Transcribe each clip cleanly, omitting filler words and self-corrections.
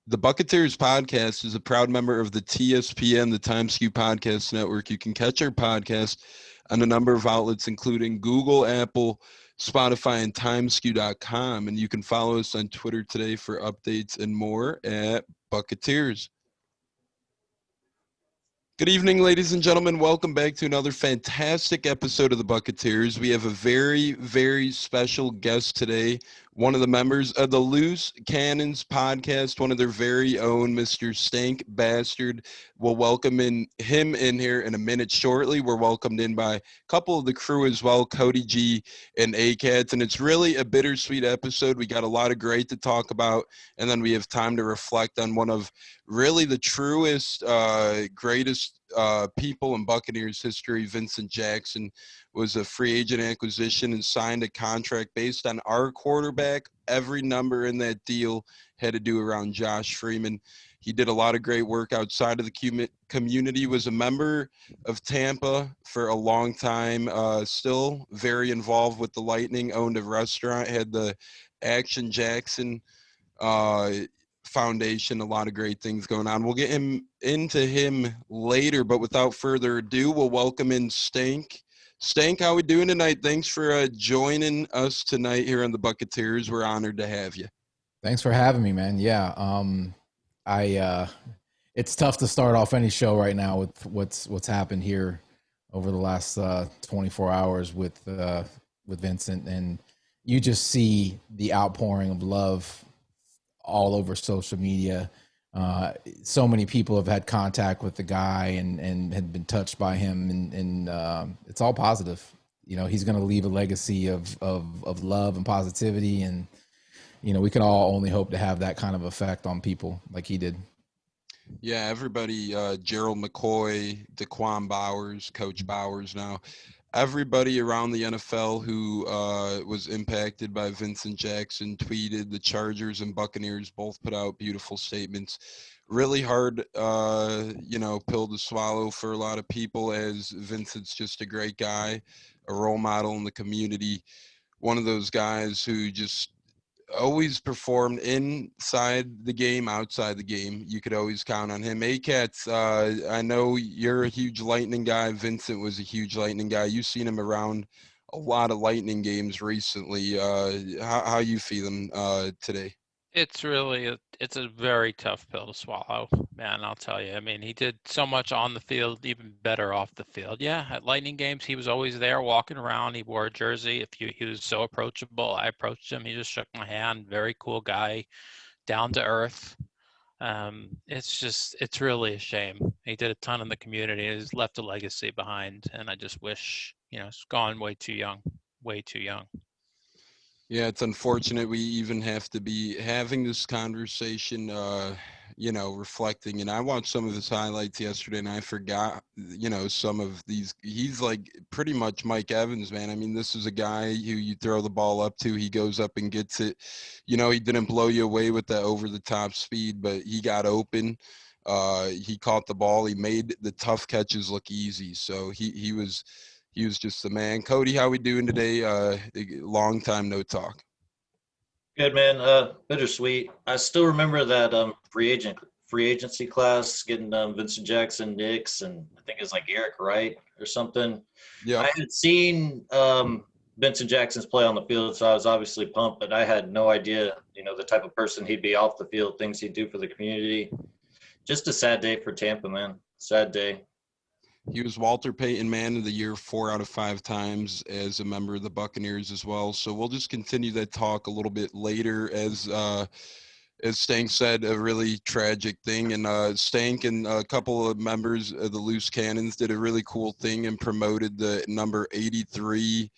The Buccateers podcast is a proud member of the TSPN, the Time Skew Podcast Network. You can catch our podcast on a number of outlets, including Google, Apple, Spotify, and timeskew.com. And you can follow us on Twitter today for updates and more at Buccateers. Good evening, ladies and gentlemen. Welcome back to another fantastic episode of the Buccateers. We have a very, very special guest today, one of the members of the Loose Cannons Podcast, one of their very own, Mr. Stank Bastard. We'll welcome him in here in a minute shortly. We're welcomed in by a couple of the crew as well, Cody G and Katz, and it's really a bittersweet episode. We got a lot of great to talk about, and then we have time to reflect on one of really the truest, greatest people in Buccaneers history. Vincent Jackson was a free agent acquisition and signed a contract based on our quarterback. Every number in that deal had to do around Josh Freeman. He did a lot of great work outside of the community, was a member of Tampa for a long time, still very involved with the Lightning, owned a restaurant, had the Action Jackson foundation, a lot of great things going on. We'll get into him later, but without further ado, we'll welcome in Stank. Stank, how we doing tonight? Thanks for joining us tonight here on the Buccateers. We're honored to have you. Thanks for having me, man. Yeah, it's tough to start off any show right now with what's happened here over the last 24 hours with Vincent, and you just see the outpouring of love all over social media. So many people have had contact with the guy and had been touched by him, and it's all positive. You know, he's going to leave a legacy of love and positivity, and you know, we can all only hope to have that kind of effect on people like he did. Yeah, everybody, Gerald McCoy, Daquan Bowers, Coach Bowers now, everybody around the NFL who was impacted by Vincent Jackson tweeted. The Chargers and Buccaneers both put out beautiful statements. Really hard, pill to swallow for a lot of people, as Vincent's just a great guy, a role model in the community, one of those guys who just always performed inside the game, outside the game. You could always count on him. Katz, I know you're a huge Lightning guy. Vincent was a huge Lightning guy. You've seen him around a lot of Lightning games recently. How you feeling today? It's a very tough pill to swallow, man. I'll tell you. I mean, he did so much on the field, even better off the field. Yeah, at Lightning games, he was always there, walking around. He wore a jersey. He was so approachable. I approached him. He just shook my hand. Very cool guy, down to earth. It's really a shame. He did a ton in the community. He's left a legacy behind, and I just wish, it's gone way too young. Way too young. Yeah, it's unfortunate we even have to be having this conversation, reflecting. And I watched some of his highlights yesterday, and I forgot, some of these. He's like pretty much Mike Evans, man. I mean, this is a guy who you throw the ball up to, he goes up and gets it. He didn't blow you away with that over-the-top speed, but he got open. He caught the ball. He made the tough catches look easy. So he was just the man. Cody, how we doing today? Long time no talk. Good, man. Bittersweet. I still remember that free agency class getting Vincent Jackson, Knicks, and I think it's like Eric Wright or something. Yeah. I had seen Vincent Jackson's play on the field, so I was obviously pumped, but I had no idea, the type of person he'd be off the field, things he'd do for the community. Just a sad day for Tampa, man. Sad day. He was Walter Payton Man of the Year 4 out of 5 times as a member of the Buccaneers as well. So we'll just continue that talk a little bit later. As Stank said, a really tragic thing. And Stank and a couple of members of the Loose Cannons did a really cool thing and promoted the number 83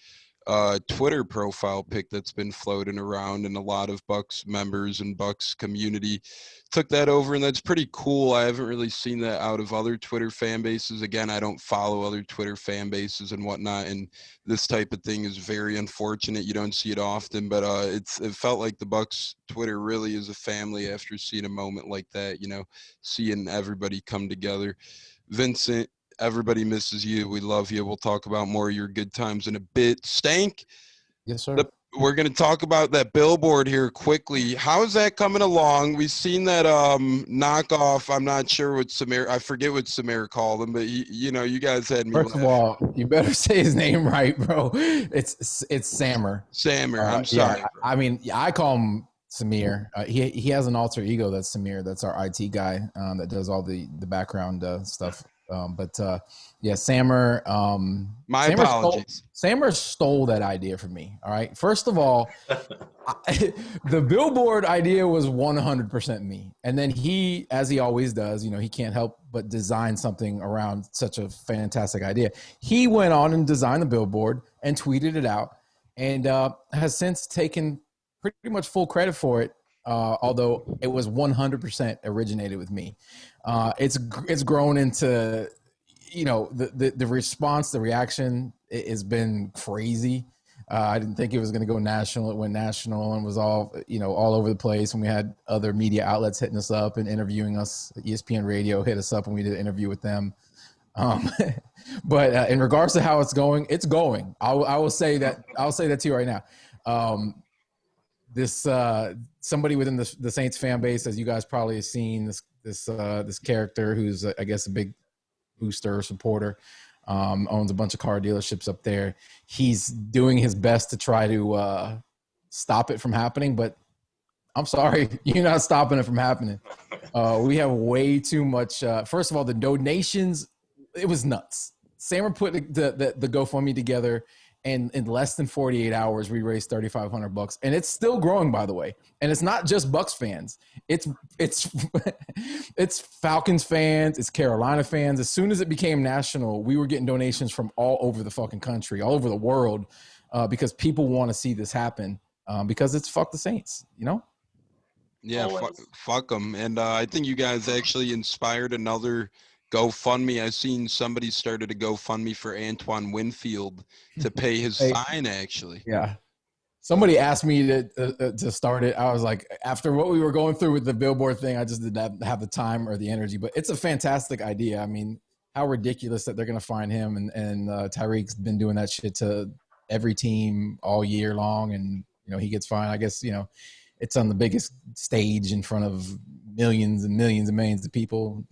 Twitter profile pic that's been floating around, and a lot of Bucks members and Bucks community took that over, and that's pretty cool. I haven't really seen that out of other Twitter fan bases. Again, I don't follow other Twitter fan bases and whatnot, and this type of thing is very unfortunate. You don't see it often, but it felt like the Bucks Twitter really is a family after seeing a moment like that, seeing everybody come together. Vincent, everybody misses you. We love you. We'll talk about more of your good times in a bit. Stank. Yes, sir. we're going to talk about that billboard here quickly. How is that coming along? We've seen that knockoff. I'm not sure what Samir, I forget what Samir called him, but you know, you guys had me. First of all, you better say his name right, bro. It's Sammer. Samir, I'm sorry. Yeah, I mean, I call him Samir. He has an alter ego that's Samir. That's our IT guy that does all the background stuff. Yeah, Sammer. My Sammer apologies. Sammer stole that idea from me. All right. First of all, the billboard idea was 100% me. And then he, as he always does, you know, he can't help but design something around such a fantastic idea. He went on and designed the billboard and tweeted it out, and has since taken pretty much full credit for it. Although it was 100% originated with me. It's grown into, you know, the response, the reaction has been crazy. I didn't think it was going to go national. It went national and was all over the place. And we had other media outlets hitting us up and interviewing us. ESPN Radio hit us up when we did an interview with them. But in regards to how it's going, it's going. I will say that. I'll say that to you right now. This somebody within the Saints fan base, as you guys probably have seen, this character who's I guess a big booster supporter, owns a bunch of car dealerships up there. He's doing his best to try to stop it from happening, but I'm sorry, you're not stopping it from happening. We have way too much. First of all, the donations, it was nuts. Sammer put the GoFundMe together, and in less than 48 hours, we raised $3,500, and it's still growing, by the way. And it's not just Bucs fans; it's Falcons fans, it's Carolina fans. As soon as it became national, we were getting donations from all over the fucking country, all over the world, because people want to see this happen. Because it's fuck the Saints, you know. Yeah, fuck them. And I think you guys actually inspired another GoFundMe. I've seen somebody started a GoFundMe for Antoine Winfield to pay his fine, actually. Yeah. Somebody asked me to start it. I was like, after what we were going through with the billboard thing, I just didn't have the time or the energy. But it's a fantastic idea. I mean, how ridiculous that they're going to find him. And Tyreek's been doing that shit to every team all year long. And, you know, he gets fined. I guess, you know, it's on the biggest stage in front of millions and millions and millions of people,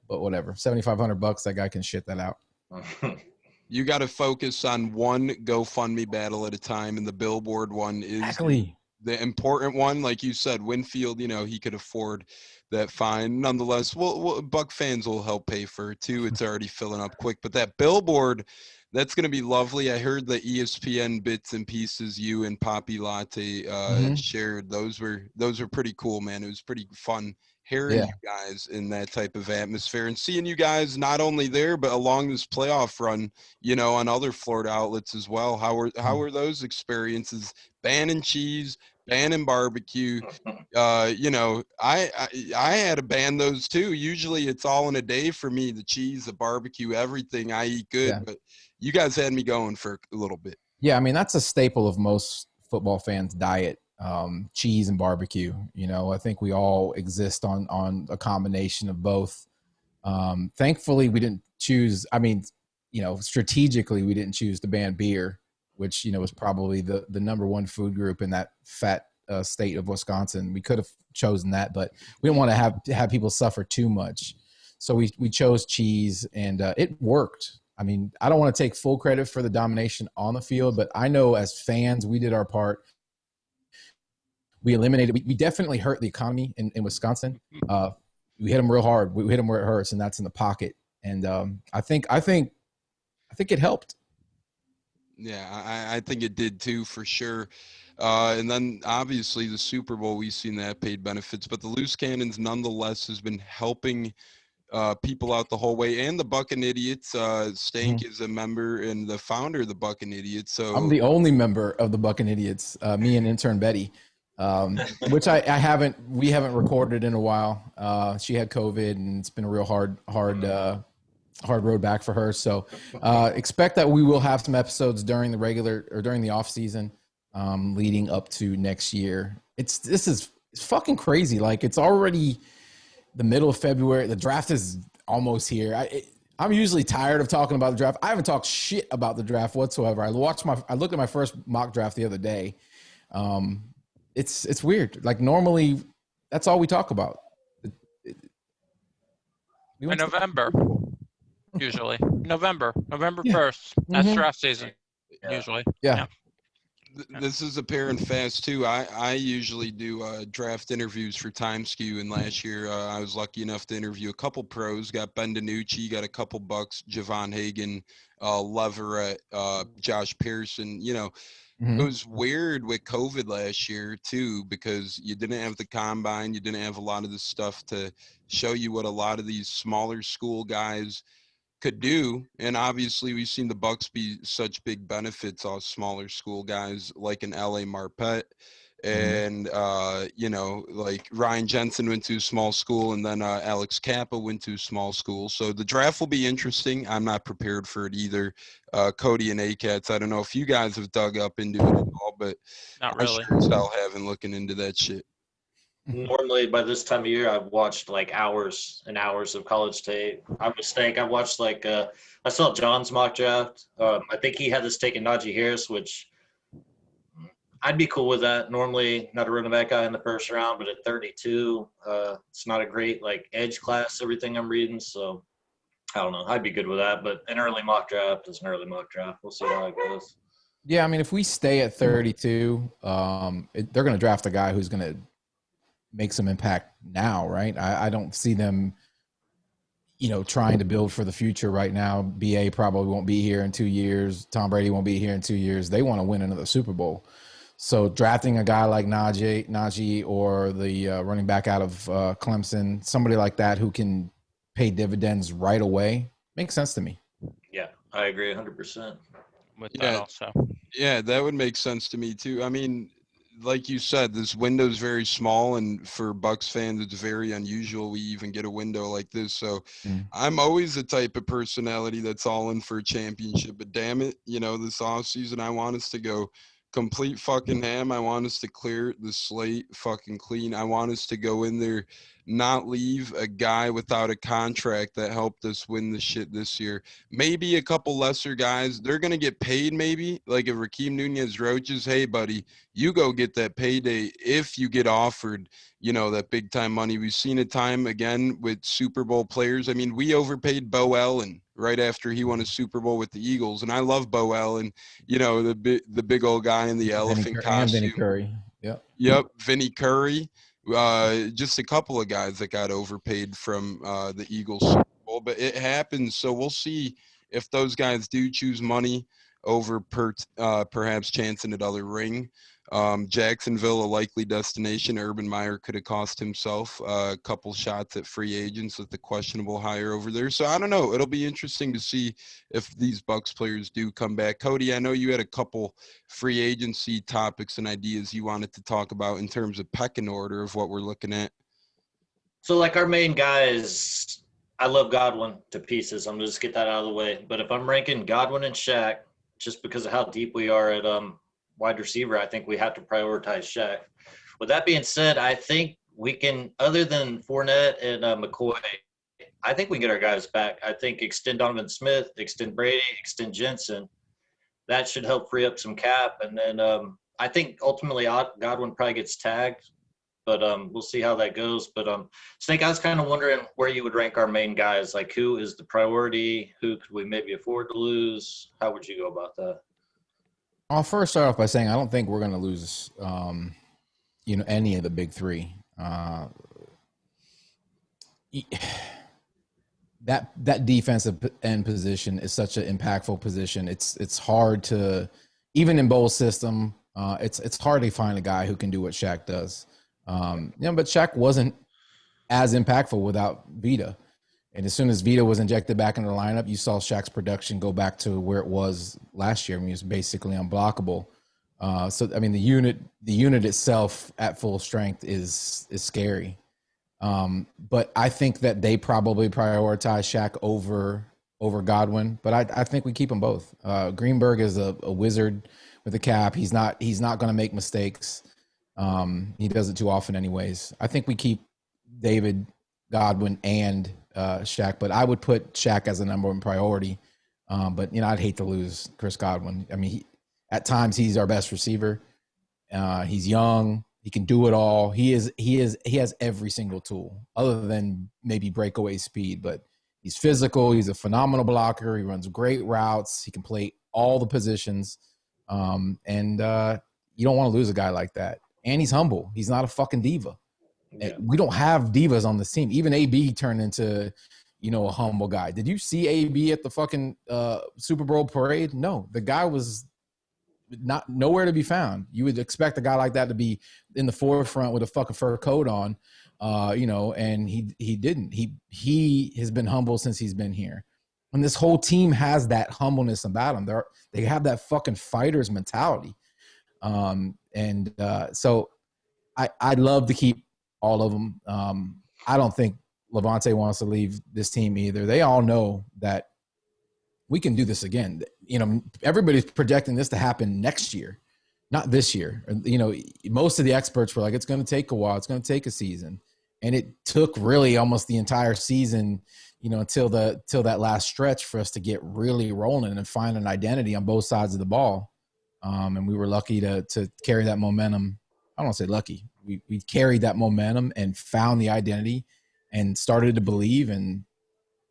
but whatever. $7,500, that guy can shit that out. You got to focus on one GoFundMe battle at a time, and the billboard one is exactly the important one. Like you said, Winfield, you know, he could afford that fine. Nonetheless, Buck fans will help pay for it too. It's already filling up quick, but that billboard, that's going to be lovely. I heard the ESPN bits and pieces you and Poppy Latte shared. Those were pretty cool, man. It was pretty fun hearing you guys in that type of atmosphere and seeing you guys not only there, but along this playoff run, you know, on other Florida outlets as well. How were those experiences? Banning cheese, banning barbecue. You know, I had to ban those too. Usually it's all in a day for me, the cheese, the barbecue, everything. I eat good, but you guys had me going for a little bit. Yeah, I mean, that's a staple of most football fans' diet. Cheese and barbecue, you know. I think we all exist on a combination of both. Thankfully we didn't choose, I mean, you know, strategically we didn't choose to ban beer, which, you know, was probably the number one food group in that fat state of Wisconsin. We could have chosen that, but we didn't want to have people suffer too much, so we chose cheese, and it worked. I mean, I don't want to take full credit for the domination on the field, but I know as fans we did our part. We eliminated. We definitely hurt the economy in Wisconsin. We hit them real hard. We hit them where it hurts, and that's in the pocket. And I think it helped. Yeah, I think it did too, for sure. And then obviously the Super Bowl, we've seen that paid benefits, but the Loose Cannons nonetheless has been helping people out the whole way. And the Buccanidiots, Stank is a member and the founder of the Buccanidiots. So I'm the only member of the Buccanidiots, me and intern Betty. Which we haven't recorded in a while. She had COVID, and it's been a real hard road back for her. So expect that we will have some episodes during the off season, leading up to next year. It's fucking crazy. Like, it's already the middle of February. The draft is almost here. I'm usually tired of talking about the draft. I haven't talked shit about the draft whatsoever. I looked at my first mock draft the other day. It's weird. Like normally, that's all we talk about. In November, usually. November Yeah. 1st. That's Mhm. draft season, usually. Yeah. This is apparent fast too. I usually do draft interviews for TimeSkew, and last year I was lucky enough to interview a couple pros. Got Ben DiNucci, got a couple Bucks, Javon Hagan, Leverett, Josh Pearson. You know, Mhm. it was weird with COVID last year too, because you didn't have the combine, you didn't have a lot of the stuff to show you what a lot of these smaller school guys could do. And obviously we've seen the Bucks be such big benefits off smaller school guys like an LA Marpet and you know, like Ryan Jensen went to a small school, and then Alex Kappa went to a small school. So the draft will be interesting. I'm not prepared for it either. Cody and Katz, I don't know if you guys have dug up into it at all, but Not I really. sure as hell haven't looking into that shit. Normally by this time of year, I've watched like hours and hours of college tape. I'm a Stank. I watched like I saw John's mock draft. I think he had this taking Najee Harris, which I'd be cool with that. Normally not a running back guy in the first round, but at 32, it's not a great like edge class, everything I'm reading. So I don't know. I'd be good with that. But an early mock draft is an early mock draft. We'll see how it goes. Yeah, I mean, if we stay at 32, they're going to draft a guy who's going to make some impact now, right? I don't see them, you know, trying to build for the future right now. BA probably won't be here in 2 years. Tom Brady won't be here in 2 years. They want to win another Super Bowl. So drafting a guy like Najee or the running back out of Clemson, somebody like that who can pay dividends right away, makes sense to me. Yeah, I agree 100%. With that also. Yeah, that would make sense to me too. I mean, like you said, this window is very small, and for Bucks fans, it's very unusual we even get a window like this. So I'm always the type of personality that's all in for a championship. But damn it, you know, this offseason, I want us to go complete fucking ham. I want us to clear the slate fucking clean. I want us to go in there, not leave a guy without a contract that helped us win the shit this year. Maybe a couple lesser guys, they're going to get paid maybe. Like if Rakeem Nunez-Roches, hey, buddy, you go get that payday if you get offered, you know, that big time money. We've seen it time again with Super Bowl players. I mean, we overpaid Bo Allen right after he won a Super Bowl with the Eagles. And I love Bo Allen, you know, the big old guy in the elephant costume. And Vinny Curry. Yep, Vinny Curry. Just a couple of guys that got overpaid from the Eagles Super Bowl, but it happens. So we'll see if those guys do choose money over perhaps chancing another ring. Jacksonville, a likely destination. Urban Meyer could have cost himself a couple shots at free agents with the questionable hire over there. So I don't know. It'll be interesting to see if these Bucks players do come back. Cody, I know you had a couple free agency topics and ideas you wanted to talk about in terms of pecking order of what we're looking at. So like our main guys, I love Godwin to pieces. I'm gonna just get that out of the way. But if I'm ranking Godwin and Shaq, just because of how deep we are at wide receiver, I think we have to prioritize Shaq. With that being said, I think we can, other than Fournette and McCoy, I think we can get our guys back. I think extend Donovan Smith, extend Brady, extend Jensen. That should help free up some cap. And then I think ultimately Godwin probably gets tagged, but we'll see how that goes. But Snake, I was kind of wondering where you would rank our main guys. Like, who is the priority? Who could we maybe afford to lose? How would you go about that? I'll first start off by saying I don't think we're going to lose, you know, any of the big three. That defensive end position is such an impactful position. It's hard to, even in Bowles' system, it's hard to find a guy who can do what Shaq does. You know, but Shaq wasn't as impactful without Vita. And as soon as Vita was injected back into the lineup, you saw Shaq's production go back to where it was last year. I mean, he was basically unblockable. So, I mean, the unit itself at full strength is scary. But I think that they probably prioritize Shaq over Godwin. But I think we keep them both. Greenberg is a wizard with a cap. He's not going to make mistakes. He does it too often anyways. I think we keep David, Godwin, and Shaq, but I would put Shaq as a number one priority. But, you know, I'd hate to lose Chris Godwin. I mean, at times he's our best receiver. He's young. He can do it all. He has every single tool other than maybe breakaway speed, but he's physical. He's a phenomenal blocker. He runs great routes. He can play all the positions. And you don't want to lose a guy like that. And he's humble. He's not a fucking diva. Yeah. We don't have divas on this team. Even AB turned into, a humble guy. Did you see AB at the fucking Super Bowl parade? No, the guy was nowhere to be found. You would expect a guy like that to be in the forefront with a fucking fur coat on, and he didn't. He has been humble since he's been here. And this whole team has that humbleness about them. They have that fucking fighter's mentality. So I'd love to keep all of them. I don't think Levante wants to leave this team either. They all know that we can do this again. Everybody's projecting this to happen next year, not this year. Most of the experts were like, it's going to take a while. It's going to take a season. And it took really almost the entire season, until that last stretch for us to get really rolling and find an identity on both sides of the ball. And we were lucky to carry that momentum. I don't want to say lucky. We carried that momentum and found the identity and started to believe, and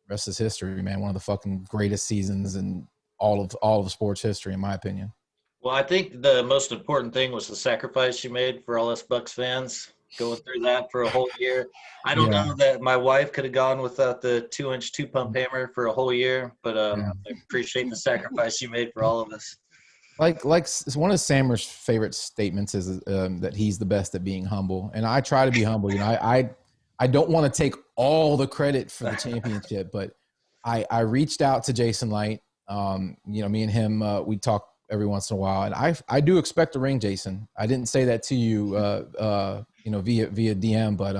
rest is history, man. One of the fucking greatest seasons in all of sports history, in my opinion. Well, I think the most important thing was the sacrifice you made for all us Bucs fans going through that for a whole year. I don't know that my wife could have gone without the 2-inch 2-pump hammer for a whole year, but I appreciate the sacrifice you made for all of us. Like one of Sammer's favorite statements is that he's the best at being humble, and I try to be humble. I don't want to take all the credit for the championship, but I reached out to Jason Light. Me and him, we talk every once in a while, and I do expect a ring, Jason. I didn't say that to you, via DM, but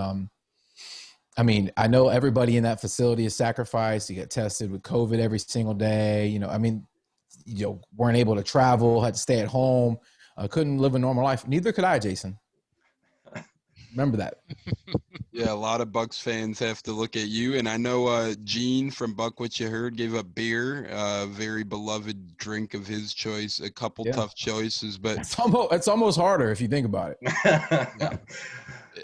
I know everybody in that facility is sacrificed. You get tested with COVID every single day. Weren't able to travel, had to stay at home, couldn't live a normal life. Neither could I, Jason. Remember that. Yeah, a lot of Bucs fans have to look at you. And I know Gene from Buck What You Heard gave up beer, a very beloved drink of his choice, a couple tough choices. But it's almost harder if you think about it. Yeah.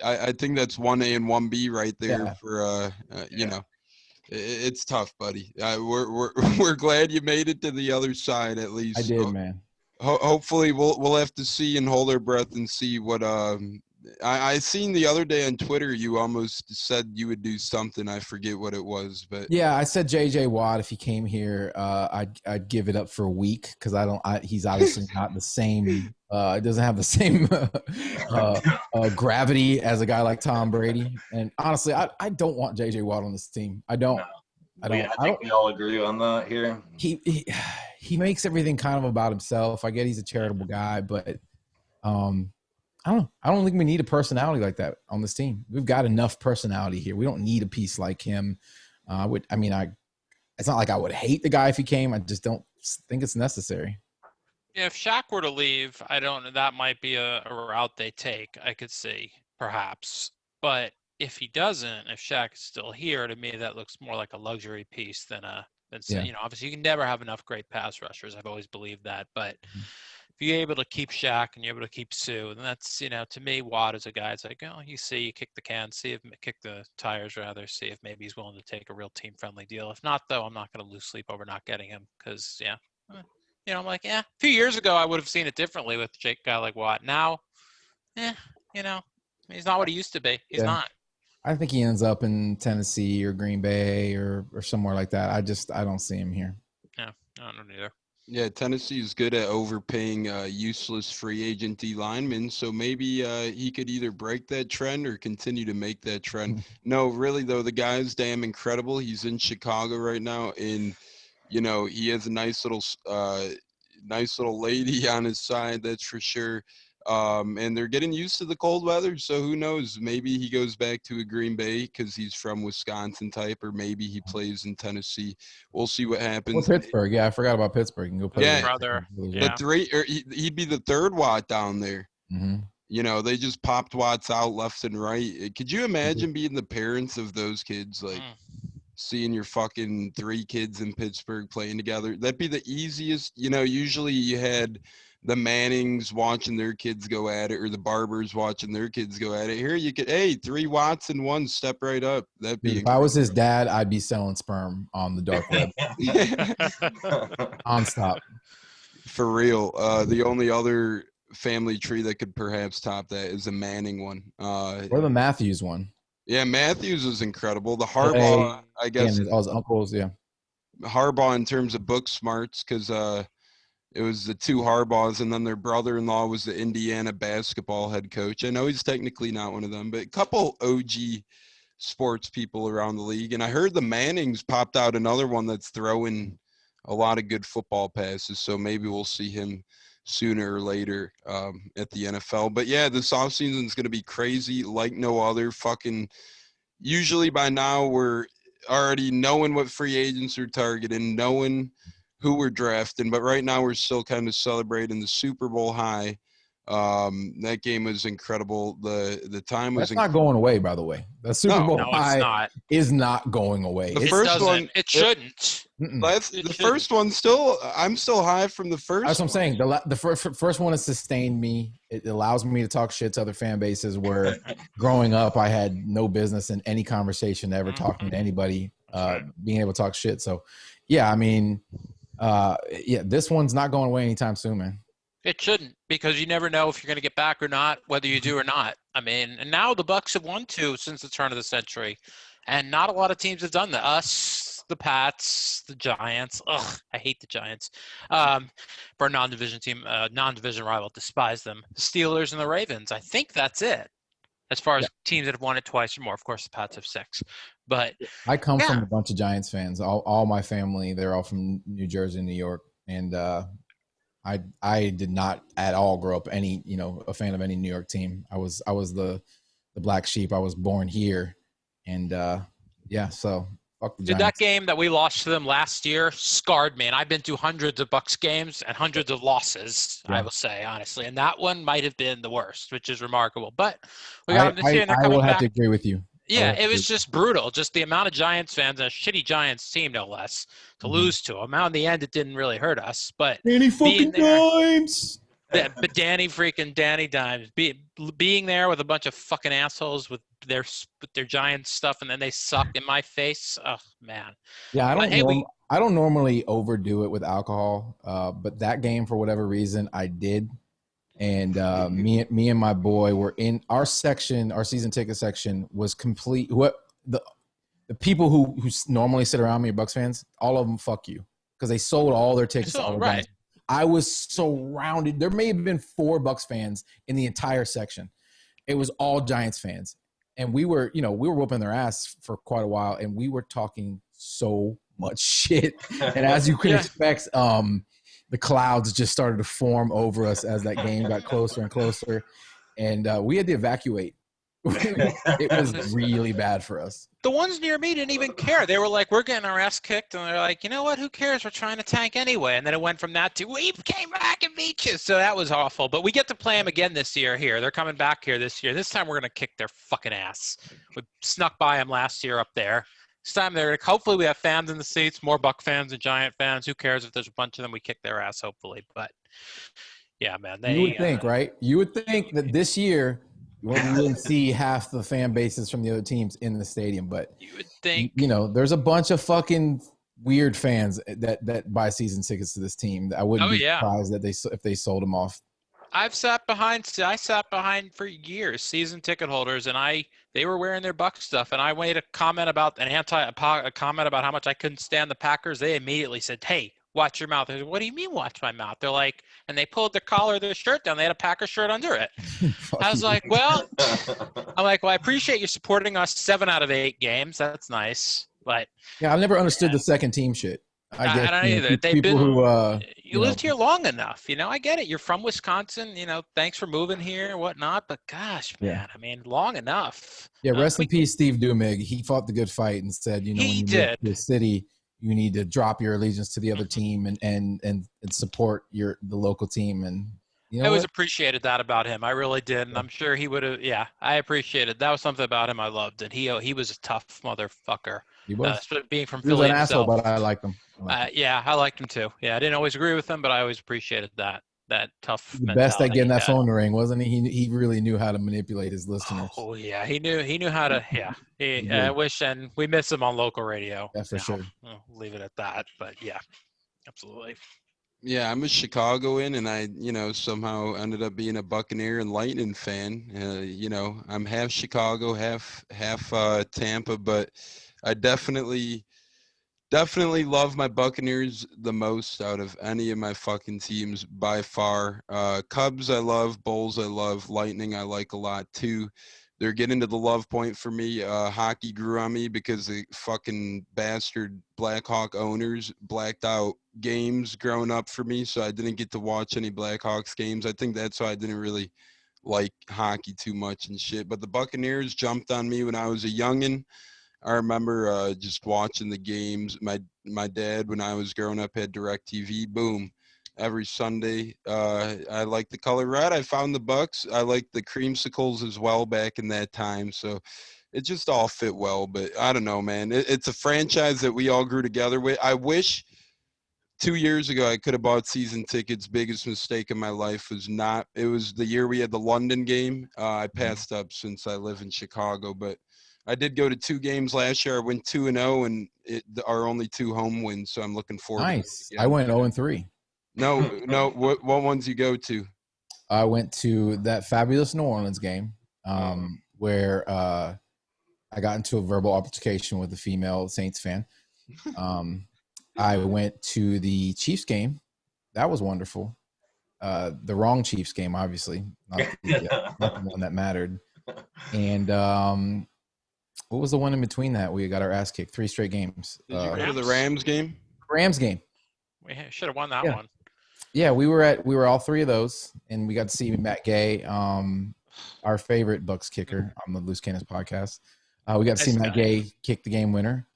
I think that's 1A and 1B right there for, It's tough, buddy. We're glad you made it to the other side at least. I did, man. Hopefully we'll have to see and hold our breath and see what I seen the other day on Twitter. You almost said you would do something. I forget what it was, but yeah, I said JJ Watt if he came here, I'd give it up for a week because he's obviously not the same. It doesn't have the same gravity as a guy like Tom Brady. And honestly, I don't want JJ Watt on this team. I don't. I think we all agree on that here. He makes everything kind of about himself. I get he's a charitable guy, but I don't think we need a personality like that on this team. We've got enough personality here. We don't need a piece like him. It's not like I would hate the guy if he came. I just don't think it's necessary. Yeah, if Shaq were to leave, I don't know. That might be a route they take. I could see, perhaps. But if he doesn't, if Shaq is still here, to me, that looks more like a luxury piece than obviously you can never have enough great pass rushers. I've always believed that. But if you're able to keep Shaq and you're able to keep Sue, then that's, to me, Watt is a guy. It's like, you kick the can, kick the tires rather, see if maybe he's willing to take a real team-friendly deal. If not, though, I'm not going to lose sleep over not getting him because, I'm like, a few years ago I would have seen it differently with a guy like Watt. Now, he's not what he used to be. He's not. I think he ends up in Tennessee or Green Bay or somewhere like that. I don't see him here. Yeah, I don't either. Yeah, Tennessee is good at overpaying useless free agent D linemen, so maybe he could either break that trend or continue to make that trend. No, really though, the guy's damn incredible. He's in Chicago right now, and he has a nice little lady on his side, that's for sure. And they're getting used to the cold weather, so who knows? Maybe he goes back to a Green Bay because he's from Wisconsin type, or maybe he plays in Tennessee. We'll see what happens. Or Pittsburgh, I forgot about Pittsburgh. You can go play. Yeah, brother. He'd be the third Watt down there. Mm-hmm. They just popped Watts out left and right. Could you imagine being the parents of those kids, seeing your fucking 3 kids in Pittsburgh playing together? That'd be the easiest. Usually you had the Mannings watching their kids go at it, or the Barbers watching their kids go at it. Here you could, hey, 3 Watts and 1, step right up. That'd be Dude, if I was his dad, I'd be selling sperm on the dark web. Nonstop. For real. The only other family tree that could perhaps top that is the Manning one. Or the Matthews one. Yeah, Matthews was incredible. The Harbaugh, I guess. Yeah, all his uncles, yeah. Harbaugh in terms of book smarts, because it was the 2 Harbaughs, and then their brother-in-law was the Indiana basketball head coach. I know he's technically not one of them, but a couple OG sports people around the league. And I heard the Mannings popped out another one that's throwing a lot of good football passes, so maybe we'll see him sooner or later at the NFL. But, yeah, this offseason is going to be crazy like no other. Fucking usually by now we're already knowing what free agents are targeting, knowing – who we're drafting, but right now we're still kind of celebrating the Super Bowl high. That game was incredible. The time was not going away, by the way. The Super Bowl high is not going away. The first one, it shouldn't. The first one still, I'm still high from the first. That's what I'm saying. The first one has sustained me. It allows me to talk shit to other fan bases where growing up I had no business in any conversation ever talking to anybody, being able to talk shit. So, yeah, I mean. This one's not going away anytime soon, man. It shouldn't, because you never know if you're going to get back or not, whether you do or not. I mean, and now the Bucs have won 2 since the turn of the century, and not a lot of teams have done that. Us, the Pats, the Giants. Ugh, I hate the Giants. For a non-division team, non-division rival, despise them. The Steelers and the Ravens. I think that's it. As far as teams that have won it twice or more. Of course, the Pats have 6. But I come from a bunch of Giants fans. All my family, they're all from New Jersey and New York. And I did not at all grow up a fan of any New York team. I was the black sheep. I was born here. And so fuck the Giants. That game that we lost to them last year scarred me. And I've been to hundreds of Bucs games and hundreds of losses, I will say, honestly. And that one might have been the worst, which is remarkable. But we got them this year, and they're coming back. I will have to agree with you. Yeah, it was just brutal. Just the amount of Giants fans, a shitty Giants team, no less, to lose to them. Now, in the end, it didn't really hurt us. But Danny fucking Dimes. But Danny Dimes. Being there with a bunch of fucking assholes with their Giants stuff, and then they suck in my face. Oh, man. Yeah, I don't normally overdo it with alcohol, but that game, for whatever reason, I did. And me and my boy were in our section. Our season ticket section was complete. The people who normally sit around me are Bucs fans. All of them, fuck you, because they sold all their tickets. Right. I was surrounded. There may have been 4 Bucs fans in the entire section. It was all Giants fans, and we were whooping their ass for quite a while, and we were talking so much shit. And as you can expect, the clouds just started to form over us as that game got closer and closer, and we had to evacuate. It was really bad for us. The ones near me didn't even care. They were like, we're getting our ass kicked, and they're like, you know what, who cares? We're trying to tank anyway. And then it went from that to, we came back and beat you. So that was awful. But we get to play them again this year here. They're coming back here this year. This time we're going to kick their fucking ass. We snuck by them last year up there. This time hopefully we have fans in the seats, more Buck fans and Giant fans. Who cares if there's a bunch of them? We kick their ass, hopefully. But, yeah, man. You would think, right? You would think that this year – we wouldn't see half the fan bases from the other teams in the stadium, but you would think, there's a bunch of fucking weird fans that buy season tickets to this team. I wouldn't be surprised that if they sold them off. I sat behind for years, season ticket holders, and they were wearing their Buck stuff, and I made a comment about a comment about how much I couldn't stand the Packers. They immediately said, "Hey, watch your mouth." I said, "What do you mean, watch my mouth?" They're like, and they pulled the collar of their shirt down. They had a Packer shirt under it. I was like, well, I appreciate you supporting us 7 out of 8 games. That's nice. But yeah, I've never understood the second team shit. I don't either. They've been, you lived here long enough. I get it. You're from Wisconsin. Thanks for moving here and whatnot. But gosh, man, I mean, long enough. Yeah, rest in peace, Steve Dumig. He fought the good fight and said, when you move to the city, you need to drop your allegiance to the other team and support the local team. And I always appreciated that about him. I really did, and I'm sure he would have. Yeah, I appreciated that. Was something about him I loved, and he was a tough motherfucker. He was being from Philly. He was an himself. asshole, but I liked him. Yeah, I liked him too. Yeah, I didn't always agree with him, but I always appreciated that tough The mentality. best at getting he that had. phone to ring, wasn't he? He really knew how to manipulate his listeners. Oh yeah, he knew how to. Yeah, He I did. wish, and we miss him on local radio. Yeah, for sure. I'll leave it at that. But yeah, absolutely. Yeah, I'm a Chicagoan, and I, somehow ended up being a Buccaneer and Lightning fan. I'm half Chicago, half Tampa, but I definitely love my Buccaneers the most out of any of my fucking teams by far. Cubs I love, Bulls I love, Lightning I like a lot too. They're getting to the love point for me. Hockey grew on me because the fucking bastard Blackhawk owners blacked out games growing up for me, so I didn't get to watch any Blackhawks games. I think that's why I didn't really like hockey too much and shit. But the Buccaneers jumped on me when I was a youngin'. I remember just watching the games. My dad, when I was growing up, had DirecTV. Boom. Every Sunday. I like the color red. I found the Bucks. I like the creamsicles as well back in that time. So it just all fit well. But I don't know, man. It's a franchise that we all grew together with. I wish 2 years ago I could have bought season tickets. Biggest mistake in my life was not. It was the year we had the London game. I passed up since I live in Chicago, but I did go to 2 games last year. I went 2-0, and our only 2 home wins. So I'm looking forward. Nice. I went 0-3. No. What ones you go to? I went to that fabulous New Orleans game where I got into a verbal altercation with a female Saints fan. I went to the Chiefs game. That was wonderful. The wrong Chiefs game, obviously, not the one that mattered. And what was the one in between that? We got our ass kicked 3 straight games. Did you go to the Rams game? Rams game. We should have won that one. Yeah, we were all 3 of those, and we got to see Matt Gay, our favorite Bucks kicker on the Loose Cannons podcast. We got to see Matt Gay kick the game winner.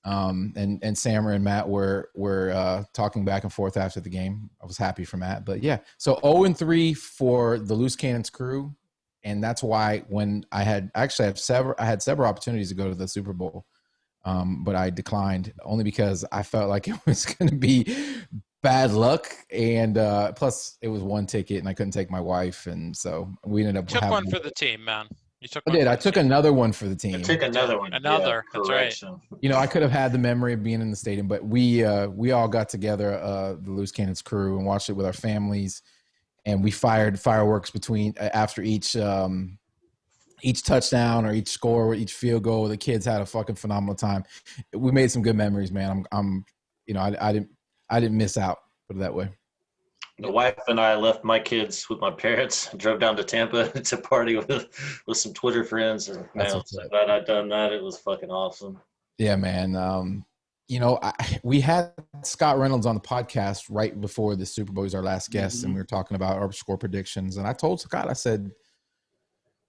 And Sammer and Matt were talking back and forth after the game. I was happy for Matt, but yeah. So 0-3 for the Loose Cannons crew, and that's why when I had several opportunities to go to the Super Bowl, but I declined only because I felt like it was going to be bad luck, and plus it was 1 ticket, and I couldn't take my wife, and so we ended up took one for the team, man. You took. I took another one for the team. I took another one. Another. Yeah, that's right. I could have had the memory of being in the stadium, but we all got together, the Loose Cannons crew, and watched it with our families, and we fired fireworks after each touchdown or each score or each field goal. The kids had a fucking phenomenal time. We made some good memories, man. I didn't miss out, put it that way. The wife and I left my kids with my parents, drove down to Tampa to party with some Twitter friends. And man, I'm so glad I'd done that. It was fucking awesome. Yeah, man. We had Scott Reynolds on the podcast right before the Super Bowl. He was our last guest, and we were talking about our score predictions. And I told Scott, I said,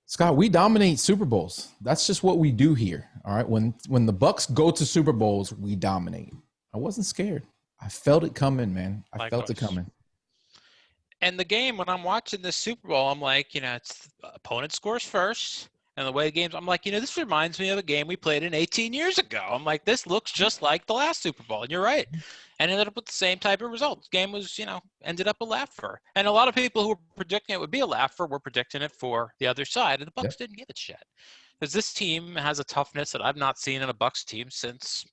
Scott, we dominate Super Bowls. That's just what we do here. All right. When the Bucks go to Super Bowls, we dominate. I wasn't scared. I felt it coming, man. I felt it coming. And the game, when I'm watching this Super Bowl, I'm like, it's the opponent scores first. And the way the game's, I'm like, this reminds me of a game we played in 18 years ago. I'm like, this looks just like the last Super Bowl. And you're right. And ended up with the same type of results. Game was, ended up a laugher. And a lot of people who were predicting it would be a laugher were predicting it for the other side. And the Bucks didn't give a shit. Because this team has a toughness that I've not seen in a Bucks team since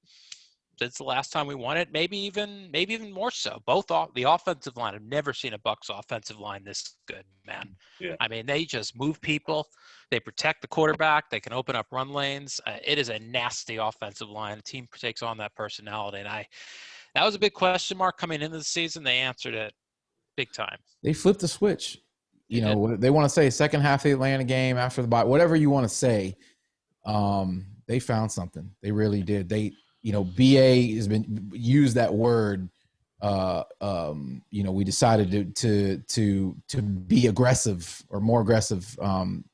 the last time we won it, maybe even more so. Both the offensive line, I've never seen a Bucks offensive line this good, man. Yeah. I mean, they just move people. They protect the quarterback. They can open up run lanes. It is a nasty offensive line. The team takes on that personality, and that was a big question mark coming into the season. They answered it big time. They flipped the switch. They want to say second half of the Atlanta game after the bye, whatever you want to say. They found something. They really did. BA has been used that word. We decided to be aggressive or more aggressive.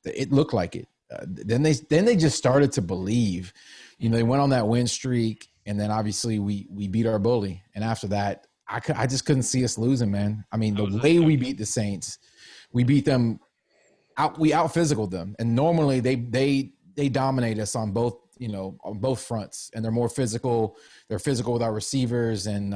It looked like it. Then they just started to believe. They went on that win streak, and then obviously we beat our bully. And after that, I just couldn't see us losing, man. I mean, the way we beat the Saints, we beat them out. We out physicaled them, and normally they dominate us on both. On both fronts, and they're more physical. They're physical with our receivers, and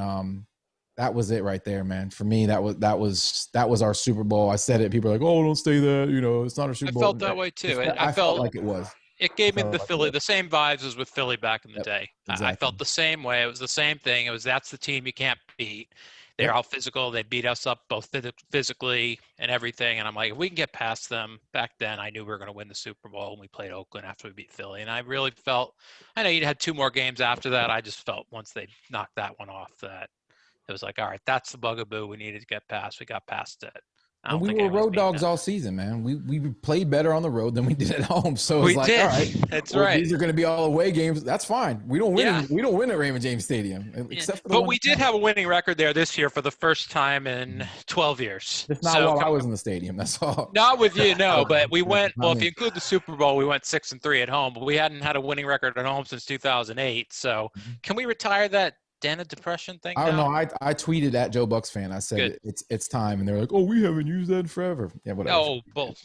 that was it right there, man. For me, that was our Super Bowl. I said it. People are like, "Oh, don't say that." It's not a Super Bowl. I felt that way too. I felt like it was. It gave me the same vibes as with Philly back in the day. Exactly. I felt the same way. It was the same thing. That's the team you can't beat. They're all physical. They beat us up both physically and everything. And I'm like, if we can get past them, back then I knew we were going to win the Super Bowl, and we played Oakland after we beat Philly. And I really felt, I know you had 2 more games after that. I just felt once they knocked that one off that it was like, all right, that's the bugaboo we needed to get past. We got past it. And we were road dogs all season, man. We played better on the road than we did at home. So it's like, all right, that's right. These are going to be all away games. That's fine. We don't win. We don't win at Raymond James Stadium, except for. But we did have a winning record there this year for the first time in 12 years. It's not while I was in the stadium. That's all. Not with you, no. But we went. Well, if you include the Super Bowl, we went 6-3 at home. But we hadn't had a winning record at home since 2008. So can we retire that Dana depression thing? I don't know. I tweeted at Joe Bucks fan. I said it's time, and they're like, "Oh, we haven't used that in forever." Yeah, whatever. Oh, both.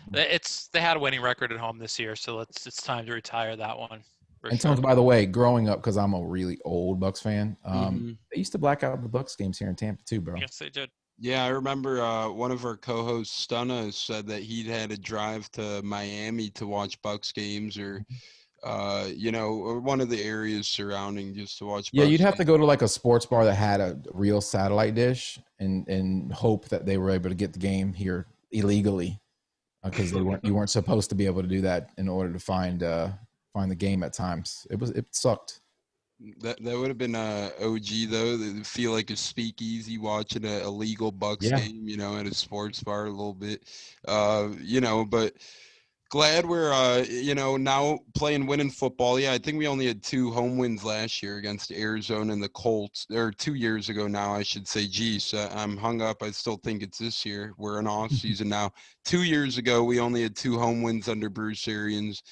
They had a winning record at home this year, so it's time to retire that one. And Tones, by the way, growing up, because I'm a really old Bucks fan, they used to black out the Bucks games here in Tampa too, bro. Yes, they did. Yeah, I remember one of our co-hosts, Stunna, said that he'd had to drive to Miami to watch Bucks games, or or one of the areas surrounding, just to watch. Yeah, you'd have to go to like a sports bar that had a real satellite dish and hope that they were able to get the game here illegally, because you weren't supposed to be able to do that in order to find the game at times. It sucked. That would have been OG though. They feel like a speakeasy watching a illegal Bucks game, at a sports bar a little bit, but. Glad we're, now playing winning football. Yeah, I think we only had 2 home wins last year against Arizona and the Colts, or 2 years ago now, I should say. Geez, I'm hung up. I still think it's this year. We're in off season now. 2 years ago, we only had 2 home wins under Bruce Arians.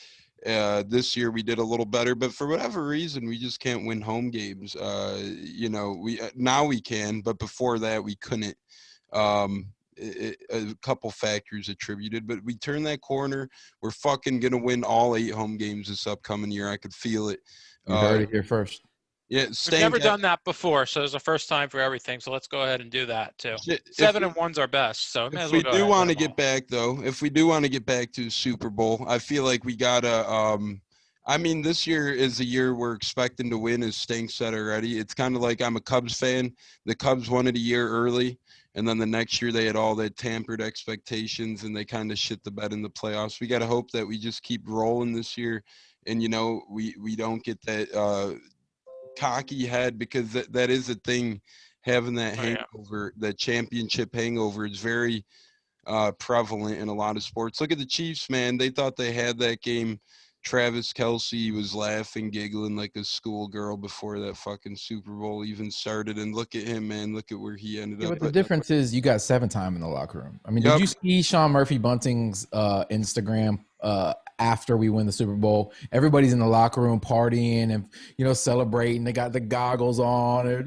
This year we did a little better, but for whatever reason, we just can't win home games. Now we can, but before that we couldn't. A couple factors attributed, but we turned that corner. We're fucking gonna win all 8 home games this upcoming year. I could feel it. You heard it here first. Yeah, we've never done that before, so there's a first time for everything. So let's go ahead and do that too. 7-1's our best. So if we do want to get back, though, if we do want to get back to the Super Bowl, I feel like we gotta. This year is a year we're expecting to win, as Stanks said already. It's kind of like I'm a Cubs fan. The Cubs won it a year early. And then the next year they had all that tampered expectations, and they kind of shit the bed in the playoffs. We got to hope that we just keep rolling this year, and we don't get that cocky head, because that is a thing. Having that hangover, that championship hangover, is very prevalent in a lot of sports. Look at the Chiefs, man. They thought they had that game. Travis Kelce was laughing, giggling like a schoolgirl before that fucking Super Bowl even started. And look at him, man. Look at where he ended up. But the difference is you got 7 time in the locker room. I mean, did you see Sean Murphy Bunting's Instagram after we win the Super Bowl? Everybody's in the locker room partying and, celebrating. They got the goggles on, or,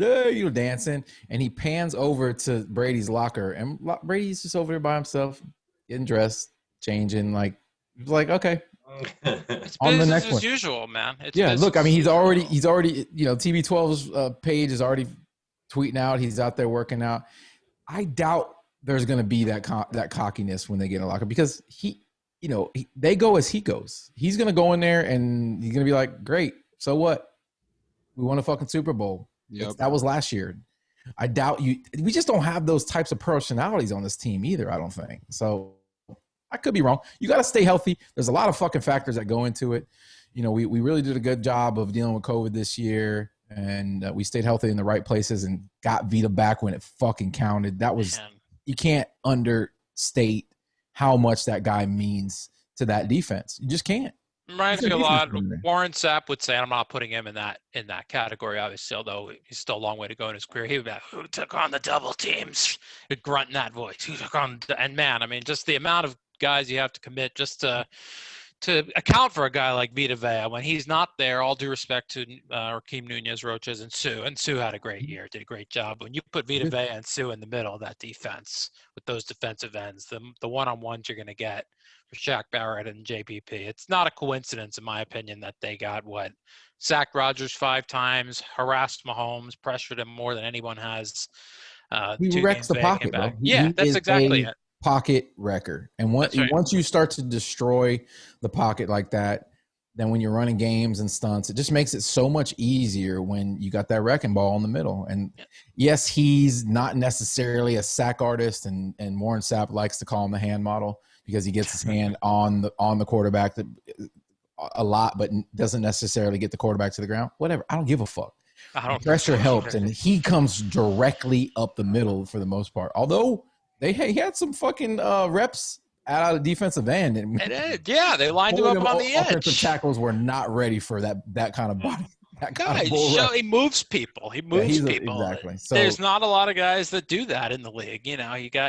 dancing. And he pans over to Brady's locker, and Brady's just over there by himself, getting dressed, changing, like, okay. It's business as usual, man. Look, I mean, he's already, TB12's page is already tweeting out. He's out there working out. I doubt there's going to be that cockiness when they get in a locker, because they go as he goes. He's going to go in there and he's going to be like, great. So what? We won a fucking Super Bowl. Yep. That was last year. I doubt we just don't have those types of personalities on this team either, I don't think. So I could be wrong. You got to stay healthy. There's a lot of fucking factors that go into it. We really did a good job of dealing with COVID this year, and we stayed healthy in the right places and got Vita back when it fucking counted. That was, you can't understate how much that guy means to that defense. You just can't. Reminds me a lot. Warren Sapp would say, and I'm not putting him in that category, obviously, although he's still a long way to go in his career. He would be like, who took on the double teams? He'd grunt in that voice. Who took on and man, I mean, just the amount of guys you have to commit just to to account for a guy like Vita Vea when he's not there. All due respect to Raheem Nunez, Roches, and Sue had a great year, did a great job. When you put Vita Vea and Sue in the middle of that defense with those defensive ends, the one-on-ones you're going to get for Shaq Barrett and JPP, it's not a coincidence, in my opinion, that they got sacked Rodgers 5 times, harassed Mahomes, pressured him more than anyone has. He wrecks the pocket, bro. That's exactly it. Pocket wrecker. And once you start to destroy the pocket like that, then when you're running games and stunts, it just makes it so much easier when you got that wrecking ball in the middle. And yes, he's not necessarily a sack artist, and Warren Sapp likes to call him the hand model because he gets his hand on the quarterback a lot, but doesn't necessarily get the quarterback to the ground. Whatever. I don't give a fuck. Pressure helps, and he comes directly up the middle for the most part. Although he had some fucking reps out of the defensive end. And they lined him up on the edge. Offensive tackles were not ready for that kind of body. He moves people. He moves people. Exactly. So, there's not a lot of guys that do that in the league.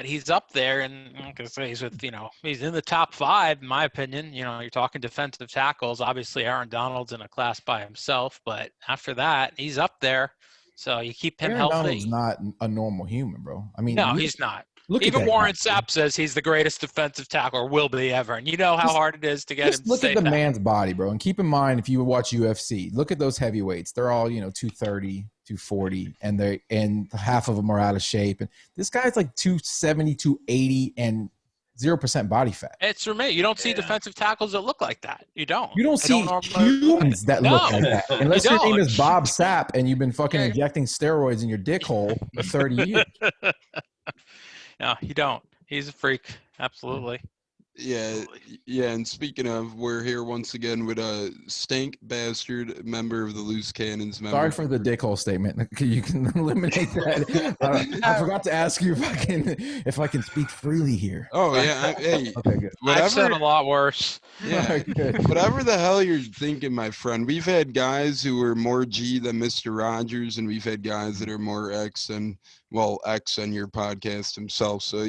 He's up there, and I'm gonna say he's in the top 5 in my opinion. You're talking defensive tackles. Obviously, Aaron Donald's in a class by himself, but after that, he's up there. So you keep him healthy. Aaron Donald's not a normal human, bro. I mean, no, he's not. Even Warren Sapp says he's the greatest defensive tackle, or will be ever. And you know how hard it is to get him to look say at the that. man's body, bro. And keep in mind, if you watch UFC, look at those heavyweights. They're all, 230, 240, and half of them are out of shape. And this guy's like 270, 280, and 0% body fat. It's for me. You don't see defensive tackles that look like that. You don't. You don't see humans that look like that. Unless your name is Bob Sapp and you've been fucking injecting steroids in your dick hole for 30 years. No, you don't. He's a freak. Absolutely. Yeah. And speaking of, we're here once again with a Stank Bastard, member of the Loose Cannons. Sorry for the dickhole statement. You can eliminate that. I forgot to ask you if I can speak freely here. Oh yeah. Hey. Okay, good. I've said a lot worse. Yeah. Whatever the hell you're thinking, my friend. We've had guys who are more G than Mr. Rogers, and we've had guys that are more X than X on your podcast himself. So,